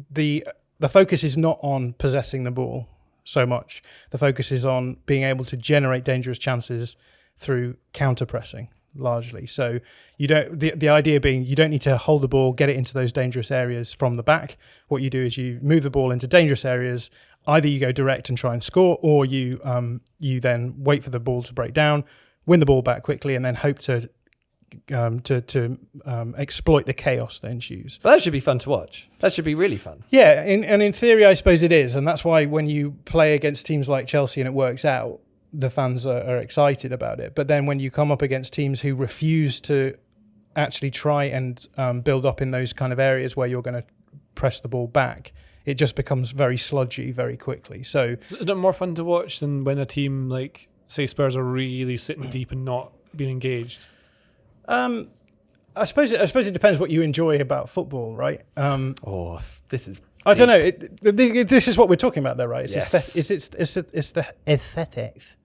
the focus is not on possessing the ball so much. The focus is on being able to generate dangerous chances through counter pressing largely. So the idea being you don't need to hold the ball, get it into those dangerous areas from the back. What you do is you move the ball into dangerous areas. Either you go direct and try and score, or you then wait for the ball to break down, win the ball back quickly, and then hope to exploit the chaos that ensues.
Well, that should be fun to watch. That should be really fun.
Yeah, and in theory, I suppose it is, and that's why when you play against teams like Chelsea and it works out, the fans are excited about it. But then when you come up against teams who refuse to actually try and build up in those kind of areas where you're going to press the ball back, it just becomes very sludgy very quickly. So
is it more fun to watch than when a team like, say, Spurs are really sitting deep and not being engaged?
I suppose it depends what you enjoy about football, right?
This is...
I don't know. This is what we're talking about, though, right? It's
yes.
It's the aesthetics.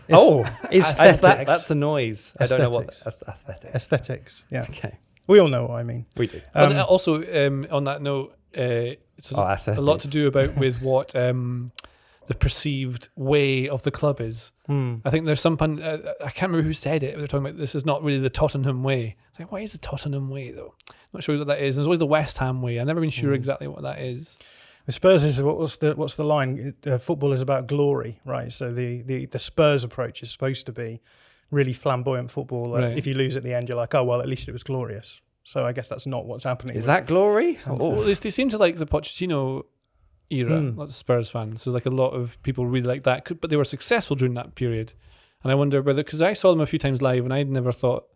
Aesthetics. That's the noise.
Aesthetics.
I don't know what aesthetics.
Aesthetics. Yeah.
Okay.
We all know what I mean.
We do.
Also, on that note, it's a lot to do with what the perceived way of the club is. I think there's some I can't remember who said it. They're talking about this is not really the Tottenham way. It's like, what is the Tottenham way though? I'm not sure what that is. There's always the West Ham way. I've never been sure exactly what that is.
The Spurs is what's the line? Football is about glory, right? So the Spurs approach is supposed to be really flamboyant football. Right. If you lose at the end, you're like, oh well, at least it was glorious. So I guess that's not what's happening.
Is that glory?
Well, they seem to like the Pochettino era, lots of Spurs fans. So like a lot of people really like that, but they were successful during that period. And I wonder whether, because I saw them a few times live, and I'd never thought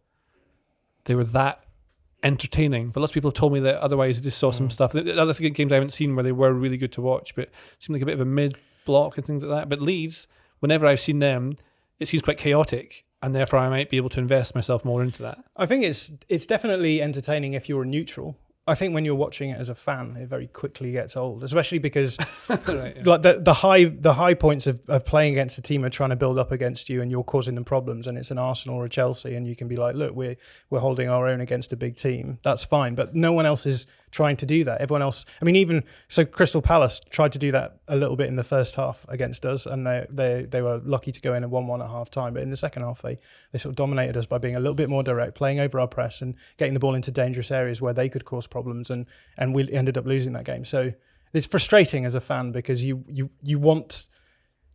they were that entertaining. But lots of people have told me that otherwise. I just saw some stuff. The other games I haven't seen where they were really good to watch, but it seemed like a bit of a mid-block and things like that. But Leeds, whenever I've seen them, it seems quite chaotic, and therefore I might be able to invest myself more into that.
I think it's definitely entertaining if you're a neutral. I think when you're watching it as a fan, it very quickly gets old, especially because
Right, yeah.
like the high points of playing against a team are trying to build up against you, and you're causing them problems, and it's an Arsenal or a Chelsea, and you can be like, look, we're holding our own against a big team. That's fine, but no one else is trying to do that. Everyone else, I mean, even so, Crystal Palace tried to do that a little bit in the first half against us, and they were lucky to go in and 1-1 at half time. But in the second half, they sort of dominated us by being a little bit more direct, playing over our press and getting the ball into dangerous areas where they could cause problems, and we ended up losing that game. So it's frustrating as a fan because you want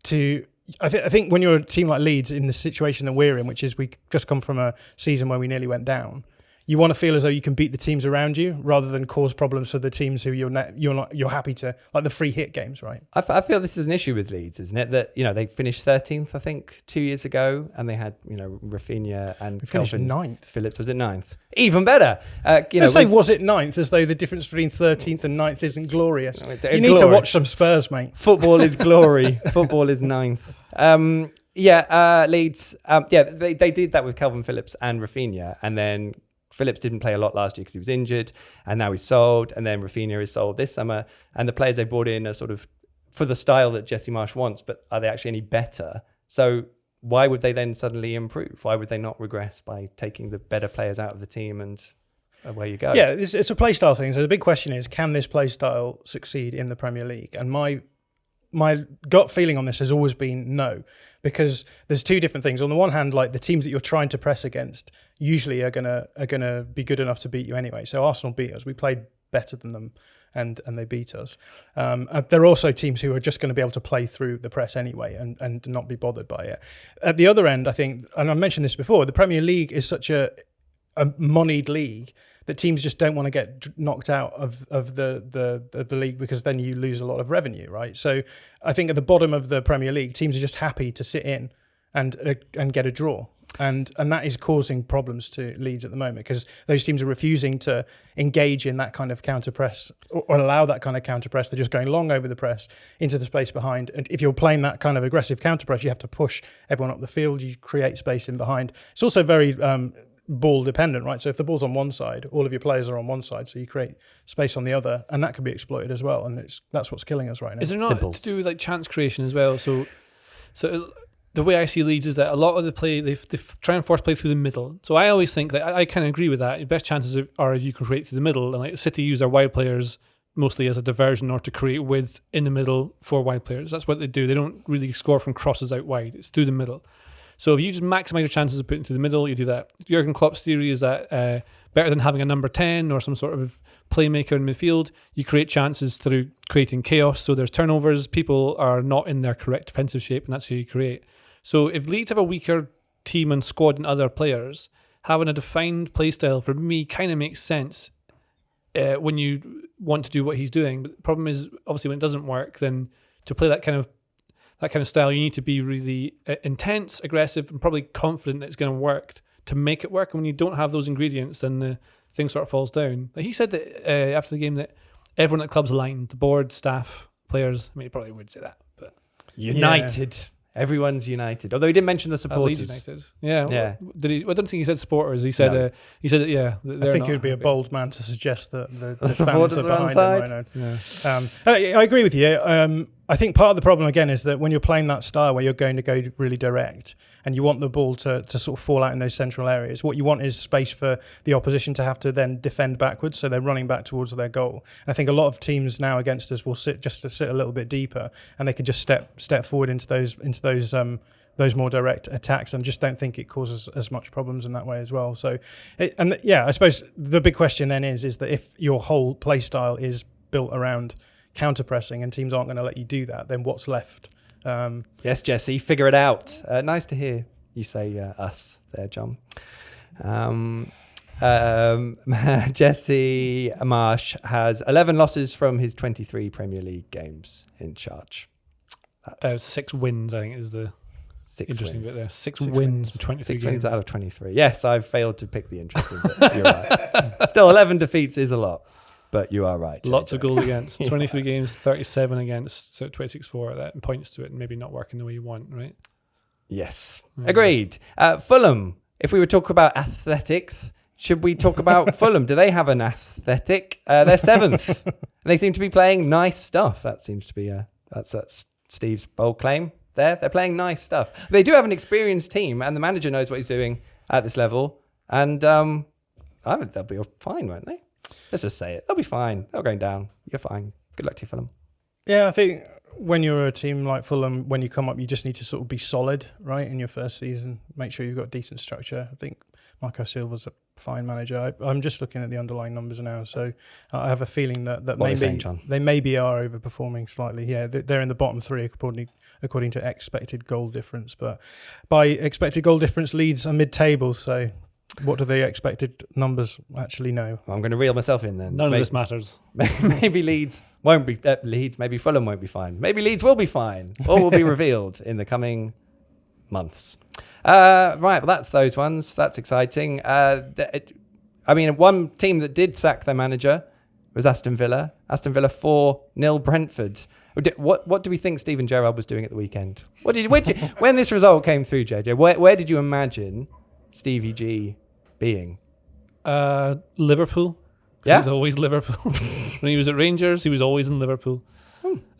to. I think when you're a team like Leeds in the situation that we're in, which is we just come from a season where we nearly went down, you want to feel as though you can beat the teams around you rather than cause problems for the teams who you're happy to, like the free hit games, right?
I feel this is an issue with Leeds, isn't it? That they finished 13th, I think, 2 years ago, and they had Rafinha and
We finished
Calvin
ninth.
Phillips was it 9th? Even better.
Was it ninth as though the difference between 13th and 9th isn't glorious?
No,
You
glory.
need to watch some Spurs, mate.
Football is glory. Football is 9th. Leeds. They did that with Calvin Phillips and Rafinha, and then Phillips didn't play a lot last year because he was injured, and now he's sold, and then Rafinha is sold this summer, and the players they brought in are sort of for the style that Jesse Marsch wants, but are they actually any better? So why would they then suddenly improve? Why would they not regress by taking the better players out of the team and away you go?
Yeah, it's a play style thing. So the big question is, can this play style succeed in the Premier League? And my gut feeling on this has always been no, because there's two different things. On the one hand, like the teams that you're trying to press against usually are gonna be good enough to beat you anyway. So Arsenal beat us. We played better than them, and they beat us. There are also teams who are just going to be able to play through the press anyway and not be bothered by it. At the other end, I think, and I mentioned this before, the Premier League is such a moneyed league that teams just don't want to get knocked out of the league, because then you lose a lot of revenue, right? So I think at the bottom of the Premier League, teams are just happy to sit in and get a draw. And that is causing problems to Leeds at the moment, because those teams are refusing to engage in that kind of counter press or allow that kind of counter press. They're just going long over the press into the space behind. And if you're playing that kind of aggressive counter press, you have to push everyone up the field. You create space in behind. It's also very ball dependent, right? So if the ball's on one side, all of your players are on one side, so you create space on the other, and that can be exploited as well. And that's what's killing us right now.
Is there not
Simples.
to do with like chance creation as well? So the way I see Leeds is that a lot of the play they try and force play through the middle. So I always think that I kind of agree with that. Your best chances are if you can create through the middle, and like City use their wide players mostly as a diversion or to create width in the middle for wide players. That's what they do. They don't really score from crosses out wide. It's through the middle. So if you just maximise your chances of putting through the middle, you do that. Jurgen Klopp's theory is that better than having a number 10 or some sort of playmaker in midfield, you create chances through creating chaos. So there's turnovers, people are not in their correct defensive shape, and that's how you create. So if Leeds have a weaker team and squad than other players, having a defined play style for me kind of makes sense when you want to do what he's doing. But the problem is, obviously, when it doesn't work, then to play that kind of style, you need to be really intense, aggressive, and probably confident that it's going to work to make it work. And when you don't have those ingredients, then the thing sort of falls down. Like he said that after the game that everyone at the club's aligned, the board, staff, players. I mean, he probably would say that, but
United. Yeah. Everyone's united. Although he didn't mention the supporters.
Leeds United. Yeah.
Yeah.
Did he? I don't think he said supporters. He said.
No.
He said that. Yeah.
I think it would be a bold man to suggest that the fans
supporters
are
are on
behind him right now. I agree with you. I think part of the problem again is that when you're playing that style where you're going to go really direct and you want the ball to sort of fall out in those central areas, what you want is space for the opposition to have to then defend backwards, so they're running back towards their goal. And I think a lot of teams now against us will sit a little bit deeper, and they can just step forward into those more direct attacks, and just don't think it causes as much problems in that way as well. So, I suppose the big question then is that if your whole play style is built around counter-pressing and teams aren't going to let you do that, then what's left?
Yes, Jesse, figure it out. Nice to hear you say us there, John. Jesse Marsch has 11 losses from his 23 Premier League games in charge.
6 wins, I think, is the interesting
wins.
bit there. Six
Six
wins
wins.
from 23
6
games.
wins out of 23. Yes, I've failed to pick the interesting bit. You're right. Still, 11 defeats is a lot, but you are right.
Lots
JJ.
of goals against. 23 games, 37 against, so 26-4. That points to it and maybe not working the way you want, right?
Yes, agreed. Fulham, if we were talking about aesthetics, should we talk about Fulham? Do they have an aesthetic? They're 7th. And they seem to be playing nice stuff. That seems to be that's Steve's bold claim there. They're playing nice stuff. They do have an experienced team, and the manager knows what he's doing at this level. And I think they'll be fine, won't they? Let's just say it. They'll be fine. They're going down. You're fine. Good luck to you, Fulham.
Yeah, I think when you're a team like Fulham, when you come up, you just need to sort of be solid, right, in your first season. Make sure you've got decent structure. I think Marco Silva's a fine manager. I'm just looking at the underlying numbers now, so I have a feeling that
What are you saying, John?
they maybe are overperforming slightly. Yeah, they're in the bottom 3 according to expected goal difference. But by expected goal difference, Leeds are mid-table, so what do the expected numbers actually know?
I'm going to reel myself in then.
None of this matters.
Maybe Leeds won't be Leeds. Maybe Fulham won't be fine. Maybe Leeds will be fine. All will be revealed in the coming months. Right, well, that's those ones. That's exciting. One team that did sack their manager was Aston Villa. Aston Villa 4-0 Brentford. What do we think Steven Gerrard was doing at the weekend? When this result came through, JJ, where did you imagine Stevie G being?
Liverpool.
Yeah?
He's always Liverpool. When he was at Rangers, he was always in Liverpool.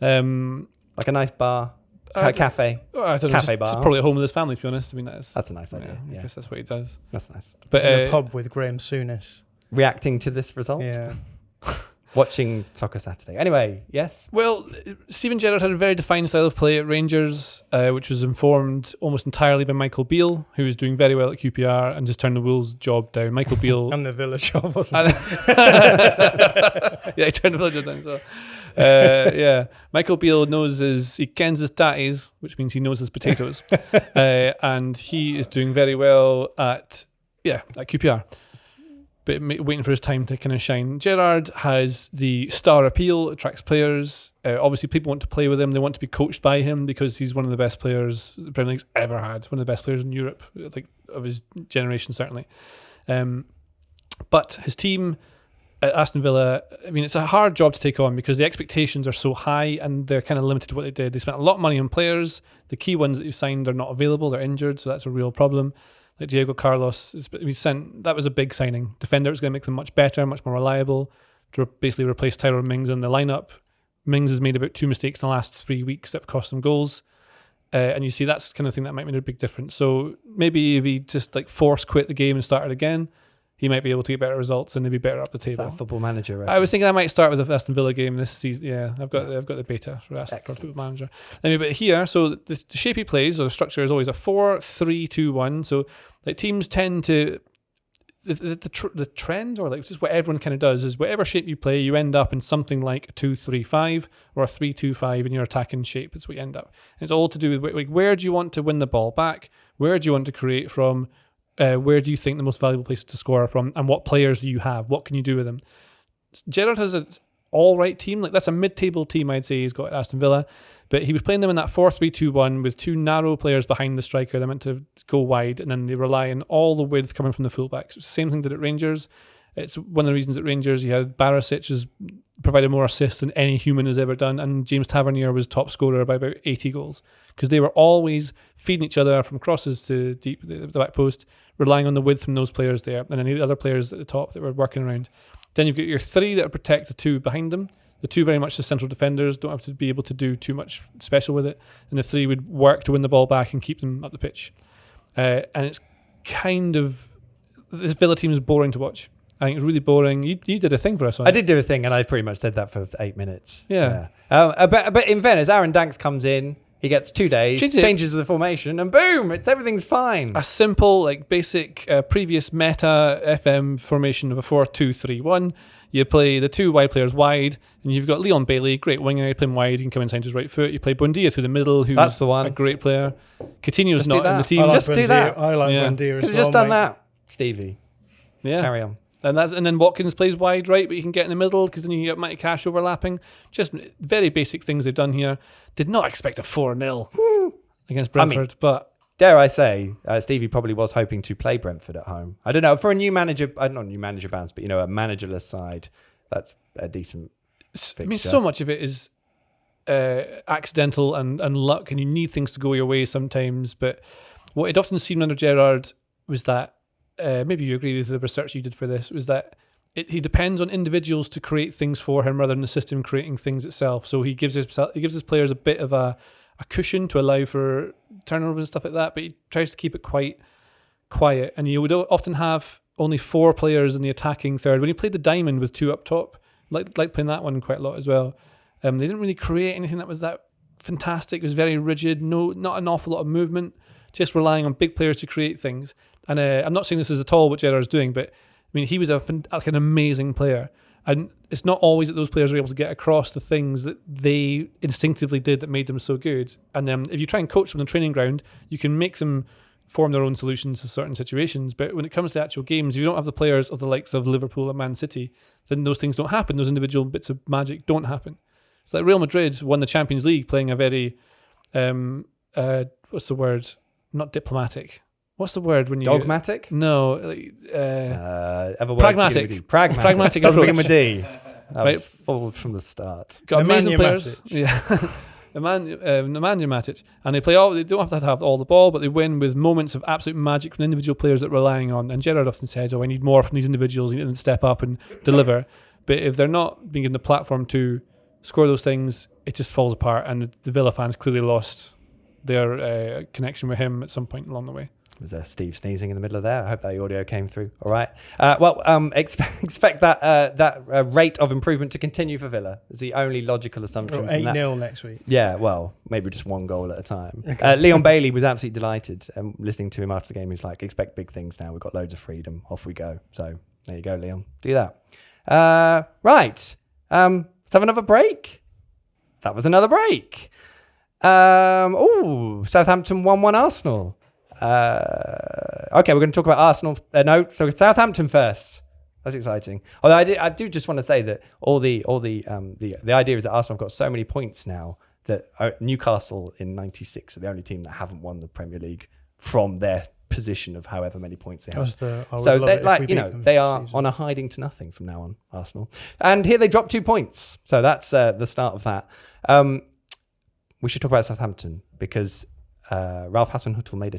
Like a nice bar, cafe.
I don't know,
Cafe
just
bar.
probably at home with his family, to be honest. I mean, that's
That's a nice idea.
I
Yeah,
guess that's what he does.
that's nice.
But
in a pub with Graham Souness.
Reacting to this result,
Yeah.
watching Soccer Saturday. Anyway, yes.
well, Steven Gerrard had a very defined style of play at Rangers, which was informed almost entirely by Michael Beale, who was doing very well at QPR and just turned the Wolves' job down. Michael Beale...
And the Villa job, wasn't it?
Yeah, he turned the Villa job down as well. Michael Beale he kens his tatties, which means he knows his potatoes. And he is doing very well at QPR. But waiting for his time to kind of shine. Gerrard has the star appeal, attracts players. Obviously, people want to play with him. They want to be coached by him because he's one of the best players the Premier League's ever had. One of the best players in Europe, like of his generation, certainly. But his team at Aston Villa, I mean, it's a hard job to take on because the expectations are so high and they're kind of limited to what they did. They spent a lot of money on players. The key ones that they've signed are not available. They're injured, so that's a real problem. Like Diego Carlos, that was a big signing. Defender is going to make them much better, much more reliable, to basically replace Tyrone Mings in the lineup. Mings has made about 2 mistakes in the last 3 weeks that have cost them goals. And you see that's the kind of thing that might make a big difference. So maybe if he just force quit the game and started again, he might be able to get better results and they'd be better up the
Is that
table.
a Football Manager reference?
I was thinking I might start with the Aston Villa game this season. Yeah, I've got the beta for Football Manager. Anyway, but here, so the shape he plays, or the structure is always a 4-3-2-1. So teams tend to the trend, or just what everyone kind of does, is whatever shape you play, you end up in something like a 2-3-5 or a 3-2-5 in your attacking shape. It's what you end up. And it's all to do with where do you want to win the ball back, where do you want to create from. Where do you think the most valuable places to score from, and what players do you have? What can you do with them? Gerrard has an all-right team. That's a mid-table team, I'd say, he's got at Aston Villa. But he was playing them in that 4-3-2-1 with 2 narrow players behind the striker. They're meant to go wide, and then they rely on all the width coming from the fullbacks. It's the same thing did at Rangers. It's one of the reasons at Rangers you had Barisic has provided more assists than any human has ever done, and James Tavernier was top scorer by about 80 goals. Because they were always feeding each other from crosses to deep the back post, relying on the width from those players there, and then the other players at the top that were working around. Then you've got your 3 that protect the 2 behind them. The 2 very much the central defenders, don't have to be able to do too much special with it. And the 3 would work to win the ball back and keep them up the pitch. And it's kind of... This Villa team is boring to watch. I think it's really boring. You did a thing for us on it.
I did do a thing, and I pretty much said that for 8 minutes.
Yeah.
But in fairness, Aaron Danks comes in, he gets 2 days, changes the formation, and boom, everything's fine.
A simple, basic previous meta FM formation of a 4-2-3-1. You play the 2 wide players wide, and you've got Leon Bailey, great winger. You play him wide, he can come inside his right foot. You play Buendia through the middle, who's
That's the one.
a great player. Coutinho's
Just
not
do
in the
that.
team.
Just do that.
I like
Yeah.
Buendia as
Could have
well,
just done
mate.
that, Stevie.
Yeah.
Carry on.
And then Watkins plays wide right, but you can get in the middle because then you get Matty Cash overlapping. Just very basic things they've done here. Did not expect a 4-0 against Brentford, but
dare I say, Stevie probably was hoping to play Brentford at home. I don't know, for a new manager, not new manager bounce, but, a managerless side, that's a decent fixture.
I mean, so much of it is accidental and luck, and you need things to go your way sometimes. But what it often seemed under Gerrard was that, maybe you agree with the research you did for this, was that he depends on individuals to create things for him rather than the system creating things itself. So he gives his players a bit of a cushion to allow for turnovers and stuff like that, but he tries to keep it quite quiet. And you would often have only 4 players in the attacking third. When he played the diamond with 2 up top, like playing that one quite a lot as well. They didn't really create anything that was that fantastic. It was very rigid, not an awful lot of movement, just relying on big players to create things. And I'm not saying this is at all what Gerrard's doing, but I mean, he was an amazing player. And it's not always that those players are able to get across the things that they instinctively did that made them so good. And then if you try and coach them on the training ground, you can make them form their own solutions to certain situations. But when it comes to actual games, if you don't have the players of the likes of Liverpool and Man City, then those things don't happen. Those individual bits of magic don't happen. It's like Real Madrid won the Champions League playing a very, what's the word? Not diplomatic. What's the word when you...
Dogmatic?
No.
Pragmatic.
Pragmatic
Doesn't
approach.
begin with D. That
Right.
was forward from the start.
Got amazing
Nemanja
players.
Matic.
Yeah. Nemanja Matic. And they don't have to have all the ball, but they win with moments of absolute magic from individual players that we're relying on. And Gerrard often says, I need more from these individuals. I need them to step up and deliver. But if they're not being given the platform to score those things, it just falls apart. And the Villa fans clearly lost their connection with him at some point along the way.
Was there Steve sneezing in the middle of there? I hope that audio came through. All right. Expect that rate of improvement to continue for Villa. Is the only logical assumption.
8-0 next week.
Yeah, well, maybe just one goal at a time. Okay. Leon Bailey was absolutely delighted. Listening to him after the game, he's like, expect big things now. We've got loads of freedom. Off we go. So there you go, Leon. Do that. Right. Let's have another break. That was another break. Southampton 1-1 Arsenal. Okay, we're going to talk about Arsenal. So Southampton first. That's exciting. Although I do just want to say that the idea is that Arsenal have got so many points now that Newcastle in '96 are the only team that haven't won the Premier League from their position of however many points they have. So they are on a hiding to nothing from now on, Arsenal. And here they dropped 2 points. So that's the start of that. We should talk about Southampton because Ralph Hasenhüttl made a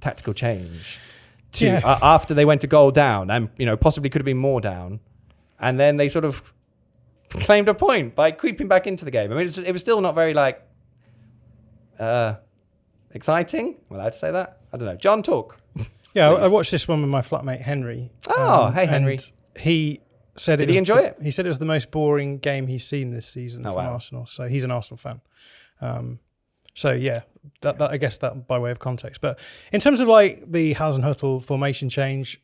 tactical change, after they went a goal down and possibly could have been more down, and then they sort of claimed a point by creeping back into the game. I mean, it was still not very exciting. Am I allowed to say that? I don't know. John, talk.
Yeah, I watched this one with my flatmate Henry.
Hey Henry.
He said
Did he enjoy it?
He said it was the most boring game he's seen this season from Arsenal. So he's an Arsenal fan. So yeah, that I guess that by way of context. But in terms of the Hasenhüttl formation change,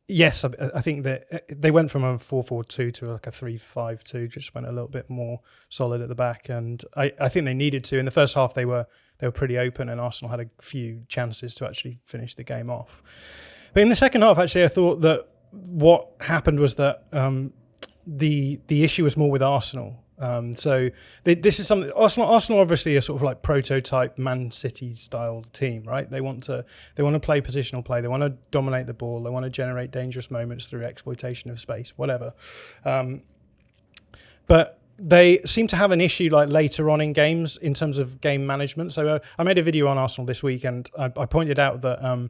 yes, I think that they went from a 4-4-2 to a 3-5-2, just went a little bit more solid at the back, and I think they needed to. In the first half, they were pretty open, and Arsenal had a few chances to actually finish the game off. But in the second half, actually, I thought that what happened was that the issue was more with Arsenal. This is something Arsenal obviously are sort of prototype Man City style team, right? They want to play positional play. They want to dominate the ball. They want to generate dangerous moments through exploitation of space, whatever. But they seem to have an issue later on in games in terms of game management. So I made a video on Arsenal this week, and I pointed out that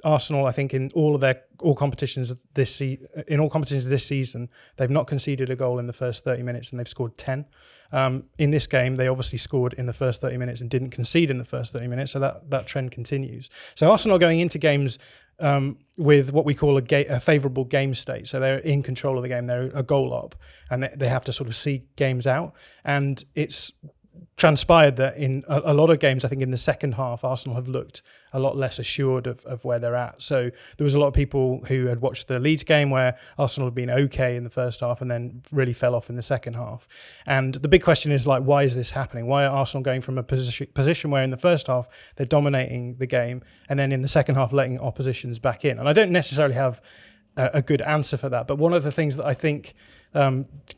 Arsenal, I think, in all competitions this season, they've not conceded a goal in the first 30 minutes, and they've scored 10. In this game, they obviously scored in the first 30 minutes and didn't concede in the first 30 minutes, so that trend continues. So Arsenal are going into games with what we call a favourable game state. So they're in control of the game. They're a goal up, and they have to sort of see games out. And it's transpired that in a lot of games, I think in the second half, Arsenal have looked a lot less assured of where they're at. So there was a lot of people who had watched the Leeds game where Arsenal had been okay in the first half and then really fell off in the second half. And the big question is why is this happening? Why are Arsenal going from a position where in the first half they're dominating the game and then in the second half letting oppositions back in? And I don't necessarily have a good answer for that. But one of the things that I think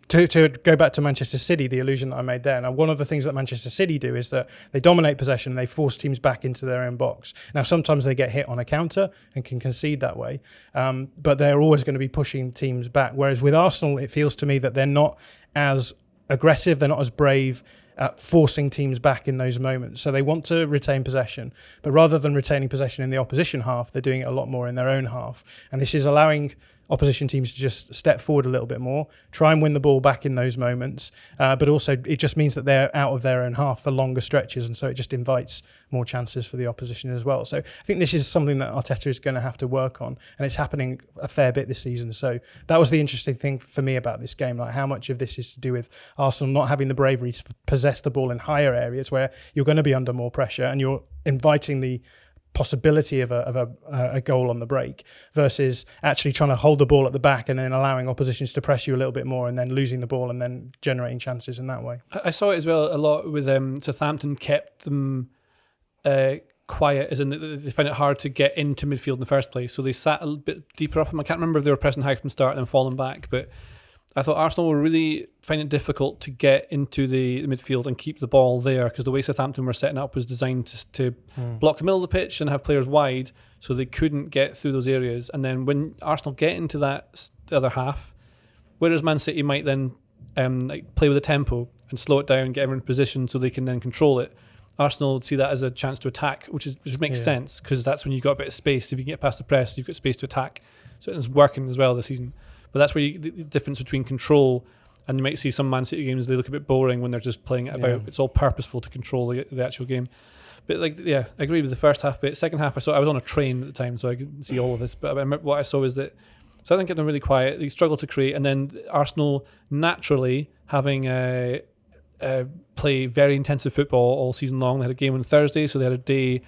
To go back to Manchester City, the illusion that I made there. Now, one of the things that Manchester City do is that they dominate possession and they force teams back into their own box. Now, sometimes they get hit on a counter and can concede that way, but they're always going to be pushing teams back. Whereas with Arsenal, it feels to me that they're not as aggressive, they're not as brave at forcing teams back in those moments. So they want to retain possession, but rather than retaining possession in the opposition half, they're doing it a lot more in their own half. And this is allowing opposition teams to just step forward a little bit more, try and win the ball back in those moments, but also it just means that they're out of their own half for longer stretches, and so it just invites more chances for the opposition as well. So I think this is something that Arteta is going to have to work on, and it's happening a fair bit this season. So that was the interesting thing for me about this game, like how much of this is to do with Arsenal not having the bravery to possess the ball in higher areas where you're going to be under more pressure and you're inviting the possibility of a goal on the break, versus actually trying to hold the ball at the back and then allowing oppositions to press you a little bit more and then losing the ball and then generating chances in that way.
I saw it as well a lot with Southampton kept them quiet, as in they find it hard to get into midfield in the first place, so they sat a bit deeper off them. I can't remember if they were pressing high from the start and then falling back, but I thought Arsenal were really finding it difficult to get into the midfield and keep the ball there, because the way Southampton were setting up was designed to block the middle of the pitch and have players wide, so they couldn't get through those areas. And then when Arsenal get into that the other half, whereas Man City might then play with the tempo and slow it down, get everyone in position so they can then control it, Arsenal would see that as a chance to attack, which makes sense, because that's when you've got a bit of space. If you can get past the press, you've got space to attack. So it's working as well this season. But that's where the difference between control, and you might see some Man City games, they look a bit boring when they're just playing it about. It's all purposeful to control the actual game. But I agree with the first half bit. Second half, I was on a train at the time, so I couldn't see all of this. But I remember what I saw is that Southampton getting really quiet, they struggle to create, and then Arsenal naturally having play very intensive football all season long. They had a game on Thursday, so they had a day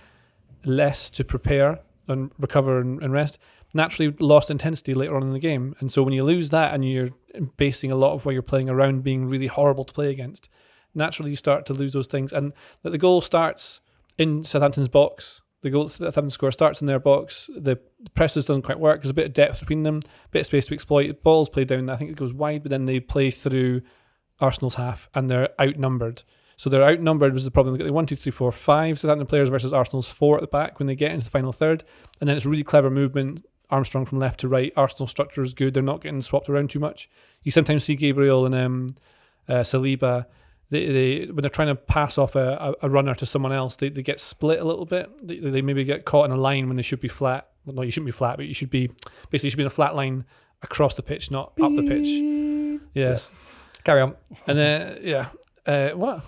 less to prepare and recover and rest. Naturally lost intensity later on in the game, and so when you lose that and you're basing a lot of where you're playing around being really horrible to play against, naturally you start to lose those things. And that the goal starts in Southampton's box, the goal that Southampton score starts in their box, the presses doesn't quite work, there's a bit of depth between them, a bit of space to exploit, the ball's played down, I think it goes wide, but then they play through Arsenal's half and they're outnumbered. So they're outnumbered was the problem. They got 1, 2, 3, 4, 5 Southampton players versus Arsenal's 4 at the back when they get into the final third, and then it's really clever movement. Armstrong from left to right. Arsenal structure is good. They're not getting swapped around too much. You sometimes see Gabriel and Saliba. They when they're trying to pass off a runner to someone else, they get split a little bit. They maybe get caught in a line when they should be flat. Well, no, you shouldn't be flat, but you should be in a flat line across the pitch, not up the pitch. Yes.
Carry on.
And then what?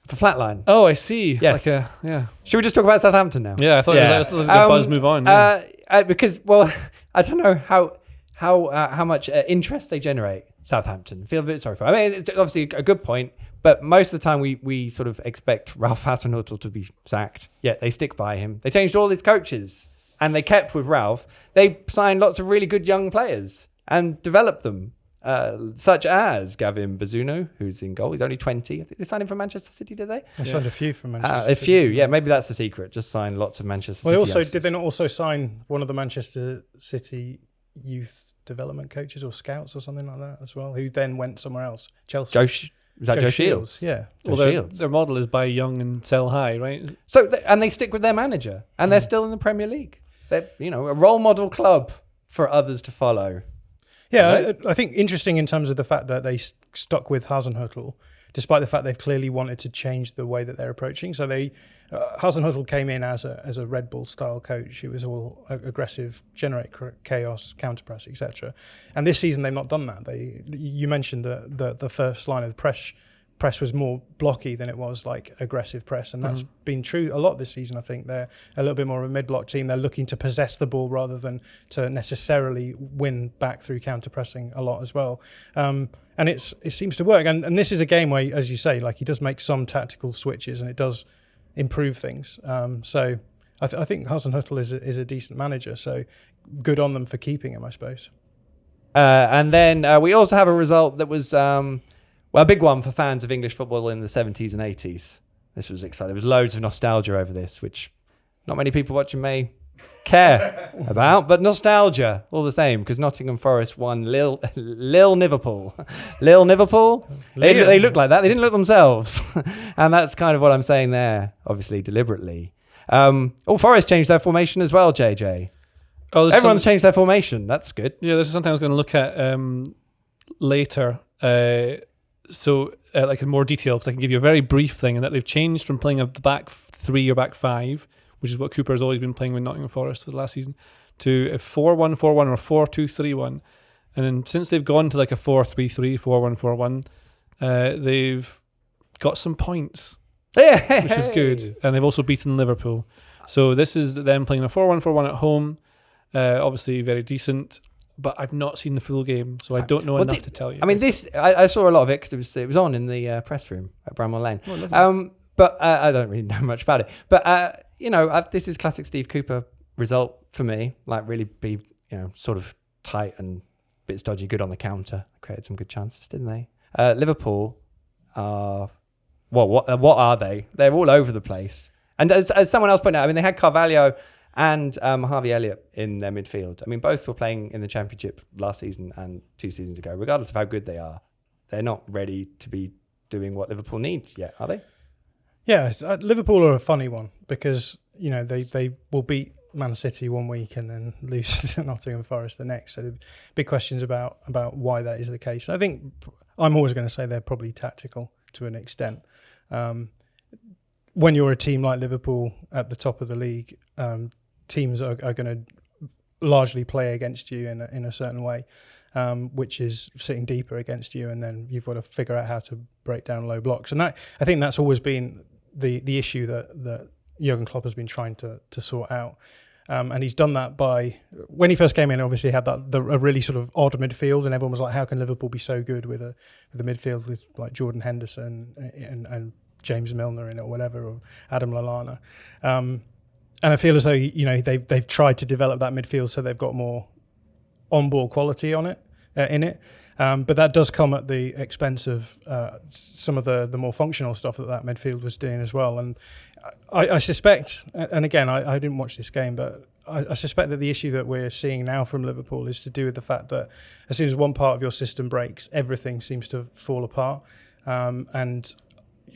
It's a flat line.
Oh, I see.
Yes. Should we just talk about Southampton now?
Yeah, I thought it was a good buzz. Move on. Yeah.
Because, well, I don't know how much interest they generate, Southampton. I feel a bit sorry for them. I mean, it's obviously a good point, but most of the time we sort of expect Ralph Hasenhüttl to be sacked, yet they stick by him. They changed all his coaches, and they kept with Ralph. They signed lots of really good young players and developed them, such as Gavin Bazunu, who's in goal. He's only 20. I think they signed him from Manchester City, did they?
They signed a few from Manchester City.
A few, yeah. Maybe that's the secret. Just sign lots of Manchester City youngsters.
Did they not also sign one of the Manchester City youth development coaches or scouts or something like that as well, who then went somewhere else? Chelsea.
Joe Shields?
Yeah.
Well, their model is buy young and sell high, right?
So and they stick with their manager, and they're still in the Premier League. They're a role model club for others to follow.
Yeah,
right?
I think interesting in terms of the fact that they stuck with Hasenhüttl, despite the fact they've clearly wanted to change the way that they're approaching. So Hasenhüttl came in as a Red Bull style coach. It was all aggressive, generate chaos, counter press, etc. And this season they've not done that. You mentioned that the first line of the press was more blocky than it was like aggressive press, and that's been true a lot this season. I think they're a little bit more of a mid-block team. They're looking to possess the ball rather than to necessarily win back through counter-pressing a lot as well. And it seems to work. And this is a game where, as you say, like he does make some tactical switches and it does improve things. So I think Hasenhüttl is a decent manager. So good on them for keeping him, I suppose.
And then we also have a result that was... a big one for fans of English football in the 70s and 80s. This was exciting. There was loads of nostalgia over this, which not many people watching may care about, but nostalgia all the same, because Nottingham Forest won Lil Liverpool. Lil Liverpool? They look like that. They didn't look themselves. And that's kind of what I'm saying there, obviously deliberately. Forest changed their formation as well, JJ. Everyone's changed their formation. That's good.
Yeah, this is something I was going to look at later. Like in more detail, because I can give you a very brief thing, in that they've changed from playing the back three or back five, which is what Cooper has always been playing with Nottingham Forest for the last season, to a 4-1-4-1 or 4-2-3-1. And then since they've gone to like a 4-3-3, 4-1-4-1, they've got some points, which is good. And they've also beaten Liverpool. So this is them playing a 4-1-4-1 at home. Obviously very decent, but I've not seen the full game, so I don't know enough to tell you.
I mean, I saw a lot of it because it was on in the press room at Bramwell Lane. But I don't really know much about it. But this is classic Steve Cooper result for me. Like, really be sort of tight and a bit stodgy, good on the counter. Created some good chances, didn't they? Liverpool are what are they? They're all over the place. And as someone else pointed out, I mean, they had Carvalho and Harvey Elliott in their midfield. I mean, both were playing in the Championship last season and 2 seasons ago. Regardless of how good they are, they're not ready to be doing what Liverpool needs yet, are they?
Yeah, Liverpool are a funny one because they will beat Man City one week and then lose to Nottingham Forest the next. So big questions about why that is the case. I think I'm always going to say they're probably tactical to an extent. When you're a team like Liverpool at the top of the league, teams are going to largely play against you in a certain way, which is sitting deeper against you, and then you've got to figure out how to break down low blocks. And I think that's always been the issue that Jurgen Klopp has been trying to sort out. And he's done that by, when he first came in, obviously had a really sort of odd midfield, and everyone was like, how can Liverpool be so good with a midfield with like Jordan Henderson and James Milner in it or whatever, or Adam Lallana. And I feel as though they've tried to develop that midfield so they've got more on-ball quality on it in it. But that does come at the expense of some of the more functional stuff that midfield was doing as well. And I suspect, and again, I didn't watch this game, but I suspect that the issue that we're seeing now from Liverpool is to do with the fact that as soon as one part of your system breaks, everything seems to fall apart. And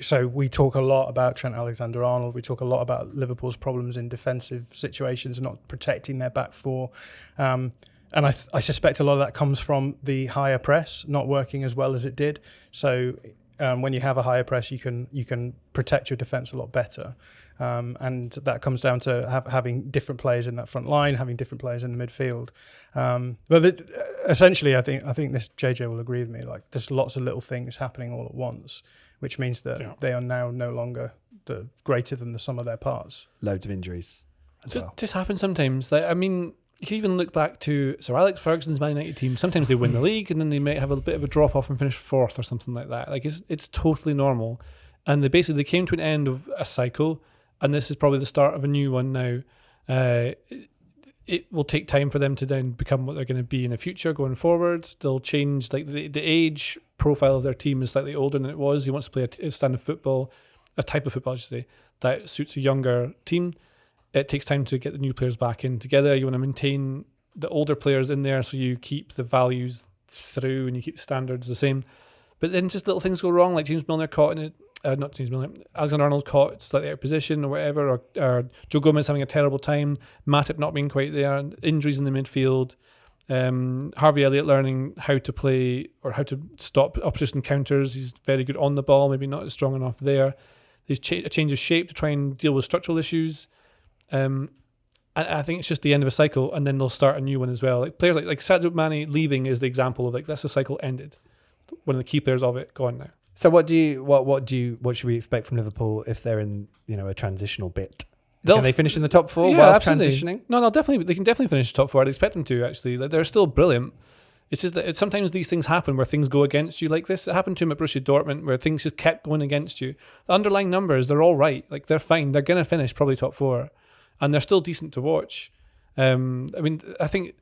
so we talk a lot about Trent Alexander-Arnold. We talk a lot about Liverpool's problems in defensive situations, not protecting their back four. And I suspect a lot of that comes from the higher press not working as well as it did. So when you have a higher press, you can protect your defence a lot better. And that comes down to having different players in that front line, having different players in the midfield. But essentially, I think this JJ will agree with me. Like, there's lots of little things happening all at once, which means that they are now no longer greater than the sum of their parts.
Loads of injuries as well.
Just happens sometimes. Like, I mean, you can even look back to Sir Alex Ferguson's Man United team. Sometimes they win the league and then they might have a bit of a drop off and finish fourth or something like that. Like, it's totally normal. And they came to an end of a cycle, and this is probably the start of a new one now. It will take time for them to then become what they're going to be in the future going forward. They'll change, like the age profile of their team is slightly older than it was. He wants to play a standard football, a type of football, I should say, that suits a younger team. It takes time to get the new players back in together. You want to maintain the older players in there so you keep the values through and you keep the standards the same. But then just little things go wrong, like James Milner caught in it. Not James Milner, Alexander-Arnold caught slightly out of position or whatever, or Joe Gomez having a terrible time, Matip not being quite there, injuries in the midfield, Harvey Elliott learning how to play or how to stop opposition counters. He's very good on the ball, maybe not as strong enough there. There's a change of shape to try and deal with structural issues. And I think it's just the end of a cycle, and then they'll start a new one as well. Like players like Sadio Mane leaving is the example of like that's the cycle ended. One of the key players of it gone now.
So what should we expect from Liverpool if they're in a transitional bit? Can they finish in the top four whilst transitioning?
No, they can definitely finish top four. I'd expect them to actually. Like, they're still brilliant. It's just that sometimes these things happen where things go against you like this. It happened to him at Borussia Dortmund where things just kept going against you. The underlying numbers, they're all right. Like they're fine. They're going to finish probably top four, and they're still decent to watch. I mean, I think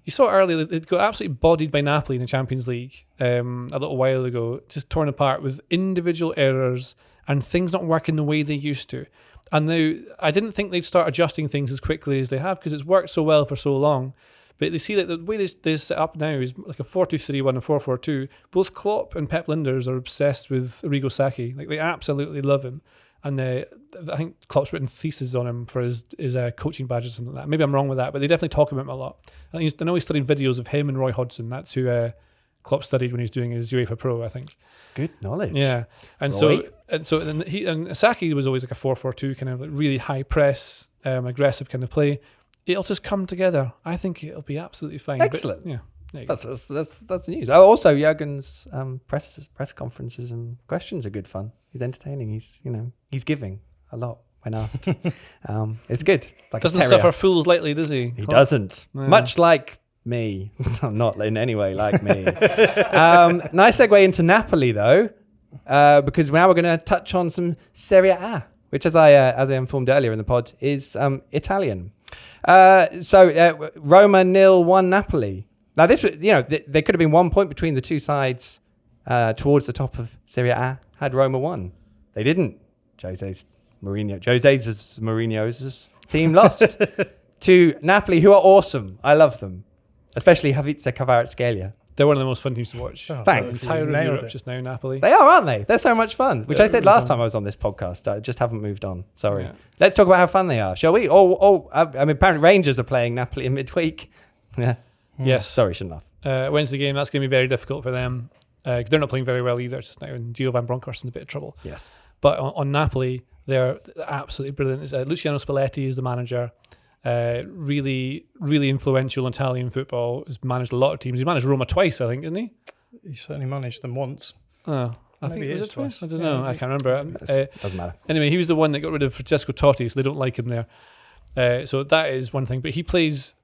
you saw earlier that they'd got absolutely bodied by Napoli in the Champions League a little while ago, just torn apart with individual errors and things not working the way they used to. And now, I didn't think they'd start adjusting things as quickly as they have because it's worked so well for so long. But they see that the way they set up now is like a 4-2-3-1 and 4-4-2. Both Klopp and Pep Linders are obsessed with Arrigo Sacchi. Like, they absolutely love him. And I think Klopp's written theses on him for his coaching badge or something like that. Maybe I'm wrong with that, but they definitely talk about him a lot. I know he studied videos of him and Roy Hodgson. That's who Klopp studied when he was doing his UEFA Pro, I think.
Good knowledge.
Yeah, and
Roy.
so Sacchi was always like a 4-4-2 kind of like really high press, aggressive kind of play. It'll just come together. I think it'll be absolutely fine.
Excellent.
But, yeah.
That's the news. Oh, also, Jurgen's press conferences and questions are good fun. He's entertaining. He's giving a lot when asked. It's good. Like
doesn't suffer fools lightly, does he?
He doesn't.
Yeah.
Much like me. Not in any way like me. Nice segue into Napoli though, because now we're going to touch on some Serie A, which, as I informed earlier in the pod, is Italian. So Roma 0-1 Napoli. Now, this was, there could have been 1 point between the two sides towards the top of Serie A had Roma won. They didn't. Jose's Mourinho's team lost to Napoli, who are awesome. I love them, especially Havica Kvaratskhelia.
They're one of the most fun teams to watch.
Thanks.
The entire Europe just now, Napoli.
They are, aren't they? They're so much fun, which I said
really
last time I was on this podcast. I just haven't moved on. Sorry.
Yeah.
Let's talk about how fun they are, shall we? Apparently Rangers are playing Napoli in midweek. Yeah.
Yes.
Sorry, shouldn't have.
Wednesday game, that's going to be very difficult for them. They're not playing very well either just now, and Gio Van Bronckhorst's in a bit of trouble.
Yes.
But on Napoli, they're absolutely brilliant. Luciano Spalletti is the manager. Really, really influential in Italian football. He's managed a lot of teams. He managed Roma twice, I think, didn't he?
He certainly managed them once.
Oh, I
Maybe
think
it
was
is
it twice?
twice.
I don't
Yeah,
know.
I
I can't remember.
Doesn't matter.
Anyway, he was the one that got rid of Francesco Totti, so they don't like him there. So that is one thing. But he plays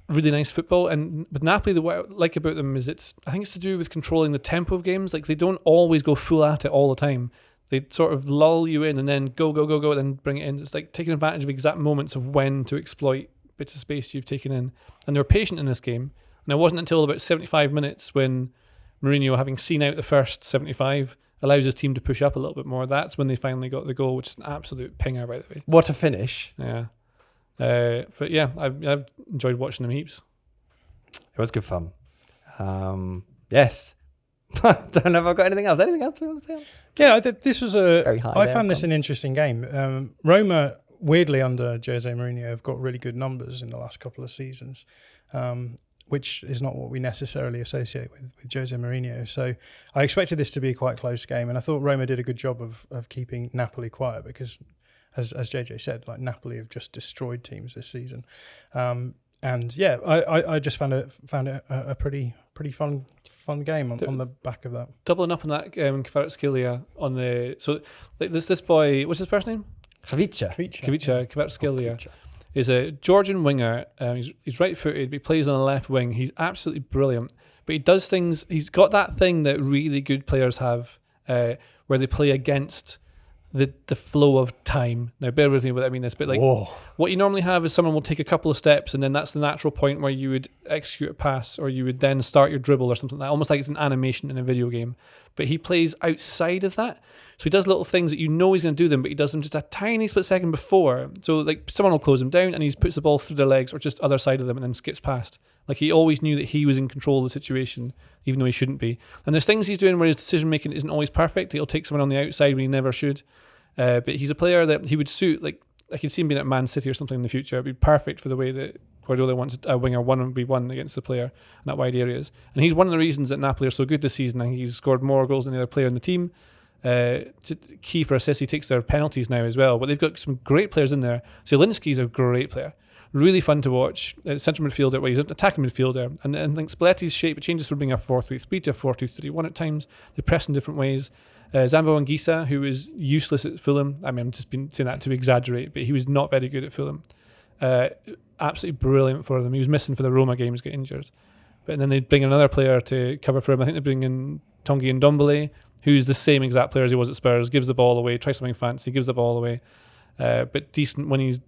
really nice football, and with Napoli, what I like about them is I think it's to do with controlling the tempo of games. Like, they don't always go full at it all the time. They sort of lull you in and then go, and then bring it in. It's like taking advantage of exact moments of when to exploit bits of space you've taken in. And they were patient in this game. And it wasn't until about 75 minutes when Mourinho, having seen out the first 75, allows his team to push up a little bit more. That's when they finally got the goal, which is an absolute pinger, by the way.
What a finish.
Yeah. But yeah, I've enjoyed watching them heaps.
It was good fun. Yes. I don't know if I've got anything else. Anything else you want to say?
Yeah, this was
Very high
I
there,
found this an interesting game. Roma, weirdly under Jose Mourinho, have got really good numbers in the last couple of seasons, which is not what we necessarily associate with Jose Mourinho. So I expected this to be a quite close game, and I thought Roma did a good job of keeping Napoli quiet because, as JJ said, like, Napoli have just destroyed teams this season. And yeah, I just found it a pretty fun game on the back of that.
Doubling up on that, Kvaratskhelia on the this boy, what's his first name?
Kvaratskhelia.
Kvaratskhelia is a Georgian winger. He's right-footed, but he plays on the left wing. He's absolutely brilliant. But he does things. He's got that thing that really good players have, where they play against the flow of time. Now, bear with me when I mean this, but like, what you normally have is someone will take a couple of steps, and then that's the natural point where you would execute a pass, or you would then start your dribble or something like that, almost like it's an animation in a video game. But he plays outside of that. So he does little things that you know he's going to do them, but he does them just a tiny split second before. So like, someone will close him down and he puts the ball through their legs or just other side of them and then skips past. Like, he always knew that he was in control of the situation, even though he shouldn't be. And there's things he's doing where his decision making isn't always perfect. He'll take someone on the outside when he never should. But he's a player that he would suit. Like, I could see him being at Man City or something in the future. It'd be perfect for the way that Guardiola wants a winger 1v1 against the player in that wide areas. And he's one of the reasons that Napoli are so good this season. I think he's scored more goals than the other player in the team. Key for assists, he takes their penalties now as well. But they've got some great players in there. Zielinski's a great player. Really fun to watch. Central midfielder, he's an attacking midfielder. And I think Spalletti's shape, it changes from being a 4-3-3 to a 4-2-3-1 at times. They press in different ways. Zambo Anguissa, who was useless at Fulham. I mean, I'm just been saying that to exaggerate, but he was not very good at Fulham. Absolutely brilliant for them. He was missing for the Roma games, got injured. But then they bring another player to cover for him. I think they bring in Tanguy Ndombele, who's the same exact player as he was at Spurs. Gives the ball away, tries something fancy, gives the ball away. But decent when he's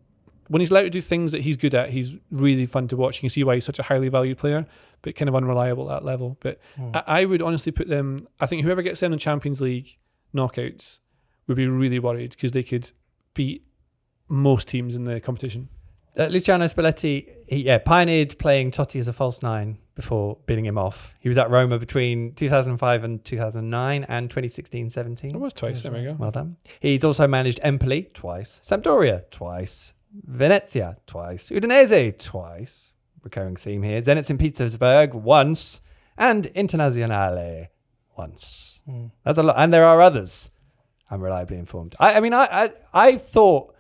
allowed to do things that he's good at. He's really fun to watch. You can see why he's such a highly valued player, but kind of unreliable at that level. But I would honestly put them, I think whoever gets them in the Champions League knockouts would be really worried because they could beat most teams in the competition.
Luciano Spalletti, he pioneered playing Totti as a false nine before bidding him off. He was at Roma between 2005 and 2009 and 2016-17.
It was twice. There we go.
Well done. He's also managed Empoli twice, Sampdoria twice, Venezia twice, Udinese twice, recurring theme here, Zenit St. Petersburg once, and Internazionale once. That's a lot. And there are others, I'm reliably informed. I thought,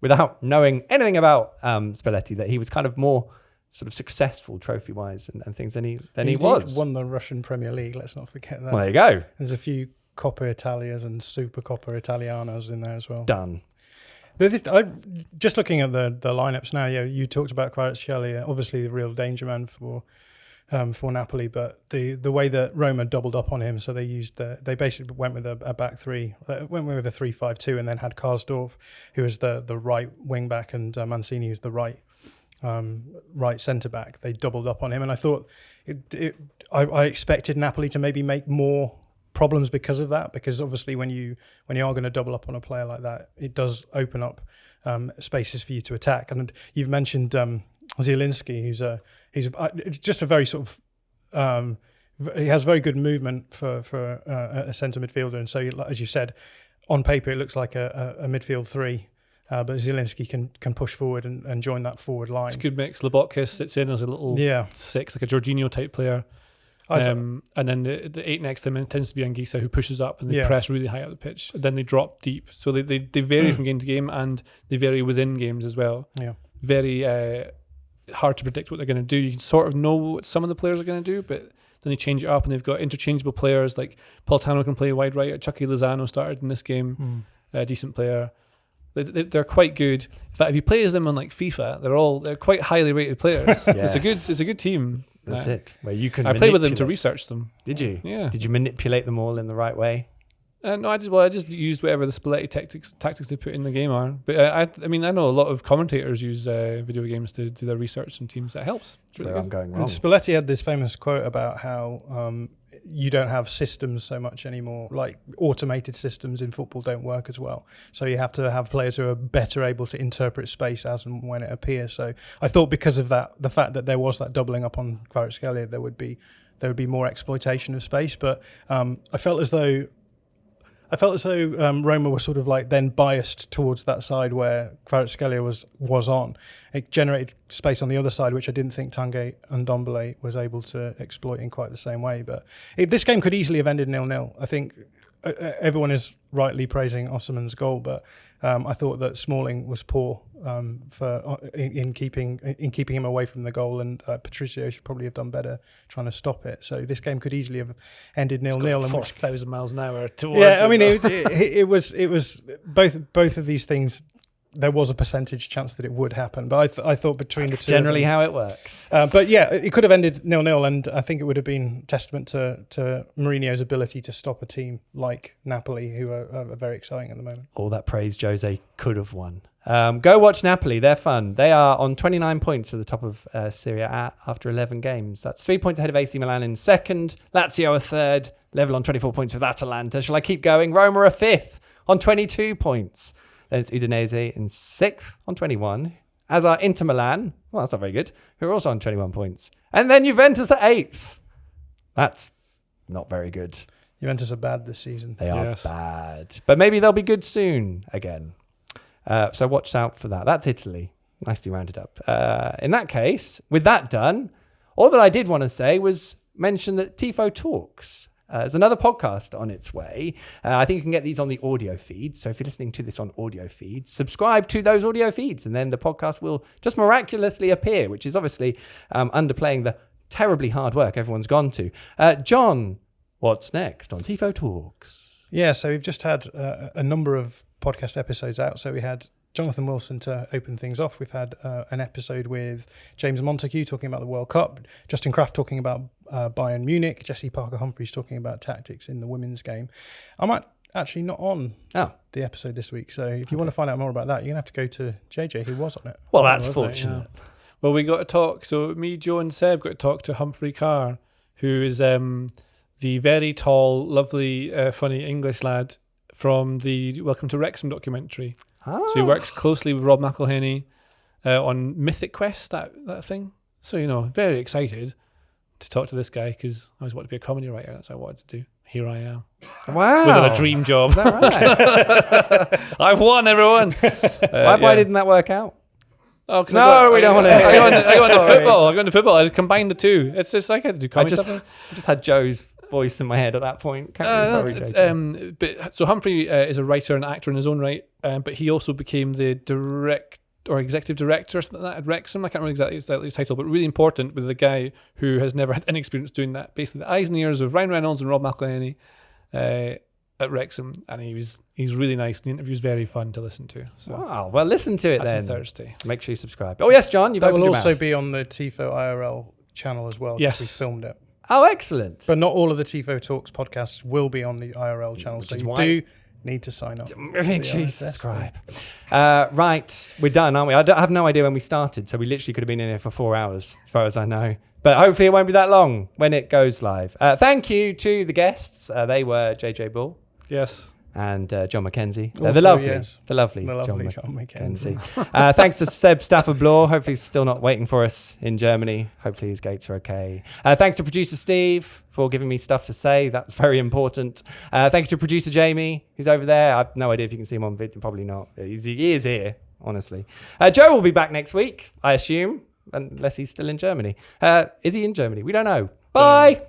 without knowing anything about Spalletti, that he was kind of more sort of successful trophy-wise and things than he was.
Won the Russian Premier League, let's not forget that.
Well, there you go.
There's a few Coppa Italias and Super Coppa Italianas in there as well.
Done.
Just looking at the lineups now, you talked about Kvaratskhelia, obviously the real danger man for Napoli, but the way that Roma doubled up on him, so they basically went with a back three, went with a 3-5-2, and then had Karsdorp, who was the right wing back, and Mancini, who's the right centre back. They doubled up on him, and I thought I expected Napoli to maybe make more problems because of that, because obviously when you are going to double up on a player like that, it does open up spaces for you to attack. And you've mentioned Zielinski, he's just a very sort of he has very good movement for a centre midfielder, and so as you said, on paper it looks like a midfield three, but Zielinski can push forward and join that forward line.
It's a good mix. Lobotka sits in as a little six, like a Jorginho type player. And then the eight next to him tends to be Anguissa, who pushes up and they press really high up the pitch. And then they drop deep. So they vary from game to game, and they vary within games as well. Yeah. Very hard to predict what they're going to do. You can sort of know what some of the players are going to do, but then they change it up, and they've got interchangeable players like Politano can play wide right. Chucky Lozano started in this game, a decent player. They're quite good. In fact, if you play as them on like FIFA, they're quite highly rated players.
Yes.
It's a good team.
That's it. Where you can.
I played with them to research them.
Did you?
Yeah.
Did you manipulate them all in the right way?
No, I just used whatever the Spalletti tactics they put in the game are. But I know a lot of commentators use video games to do their research and teams. That helps. It's really
I'm going wrong.
Spalletti had this famous quote about how you don't have systems so much anymore. Like automated systems in football don't work as well. So you have to have players who are better able to interpret space as and when it appears. So I thought because of that, the fact that there was that doubling up on Kvaratskhelia, there would be more exploitation of space. But I felt as though Roma were sort of like then biased towards that side where Kvaratskhelia was on. It generated space on the other side, which I didn't think Tanguy and Ndombele was able to exploit in quite the same way. But this game could easily have ended 0-0. I think everyone is rightly praising Osimhen's goal, but I thought that Smalling was poor in keeping him away from the goal, and Patricio should probably have done better trying to stop it. So this game could easily have ended 0-0.
4,000 miles an hour towards.
Yeah, I mean it was both of these things. There was a percentage chance that it would happen, but I thought between
That's
the two,
generally how it works.
But yeah, it could have ended 0-0, and I think it would have been testament to Mourinho's ability to stop a team like Napoli, who are very exciting at the moment.
All that praise Jose could have won. Go watch Napoli. They're fun. They are on 29 points at the top of Serie A after 11 games. That's 3 points ahead of AC Milan in second. Lazio a third, level on 24 points with Atalanta. Shall I keep going? Roma are fifth on 22 points. Then it's Udinese in sixth on 21, as are Inter Milan. Well, that's not very good. Who are also on 21 points. And then Juventus at eighth. That's not very good.
Juventus are bad this season.
They are bad. But maybe they'll be good soon again. So watch out for that. That's Italy. Nicely rounded up. In that case, with that done, all that I did want to say was mention that Tifo Talks. There's another podcast on its way. I think you can get these on the audio feed. So if you're listening to this on audio feeds, subscribe to those audio feeds, and then the podcast will just miraculously appear, which is obviously underplaying the terribly hard work everyone's gone to. John, what's next on Tifo Talks?
Yeah, so we've just had a number of podcast episodes out. So we had Jonathan Wilson to open things off. We've had an episode with James Montague talking about the World Cup, Justin Kraft talking about Bayern Munich, Jesse Parker-Humphries talking about tactics in the women's game. I might actually not on the episode this week, so if you want to find out more about that, you're going to have to go to JJ, who was on it.
Well, that's fortunate.
Yeah. Well, we got to talk, so me, Joe and Seb got to talk to Humphrey Carr, who is the very tall, lovely, funny English lad from the Welcome to Wrexham documentary.
Ah.
So he works closely with Rob McElhenney on Mythic Quest, that thing. So, very excited to talk to this guy because I always wanted to be a comedy writer. That's what I wanted to do. Here I am.
Wow.
With a dream job.
Is that right?
I've won, everyone.
Why didn't that work out?
Oh, cause
we don't want to.
I got into football. I got into football. I combined the two. It's just like I had to do comedy
I
stuff.
just had Joe's voice in my head at that point.
So Humphrey is a writer and actor in his own right, but he also became the executive director or something like that at Wrexham. I can't remember exactly his title, but really important with the guy who has never had any experience doing that. Basically, the eyes and ears of Ryan Reynolds and Rob McElhenney at Wrexham, and he's really nice. The interview's very fun to listen to. So
wow, well, listen to it
that's
then.
on Thursday.
Make sure you subscribe. Oh yes, John, you've
That
opened
will
your
also
mouth.
be on the Tifo IRL channel as well.
Yes.
We filmed it.
Oh, excellent.
But not all of the Tifo Talks podcasts will be on the IRL channel,
Which
so
is
you
why-
do need to sign up.
Make sure you subscribe. Right, we're done, aren't we? I have no idea when we started, so we literally could have been in here for 4 hours, as far as I know. But hopefully it won't be that long when it goes live. Thank you to the guests. They were JJ Bull
Yes.
and Jon Mackenzie.
Also,
the lovely
yes. Jon Mackenzie.
Thanks to Seb Stafford-Bloor. Hopefully he's still not waiting for us in Germany. Hopefully his gates are okay. Thanks to producer Steve for giving me stuff to say. That's very important. Thank you to producer Jamie, who's over there. I have no idea if you can see him on video. Probably not. He is here, honestly. Joe will be back next week, I assume, unless he's still in Germany. Is he in Germany? We don't know. Bye.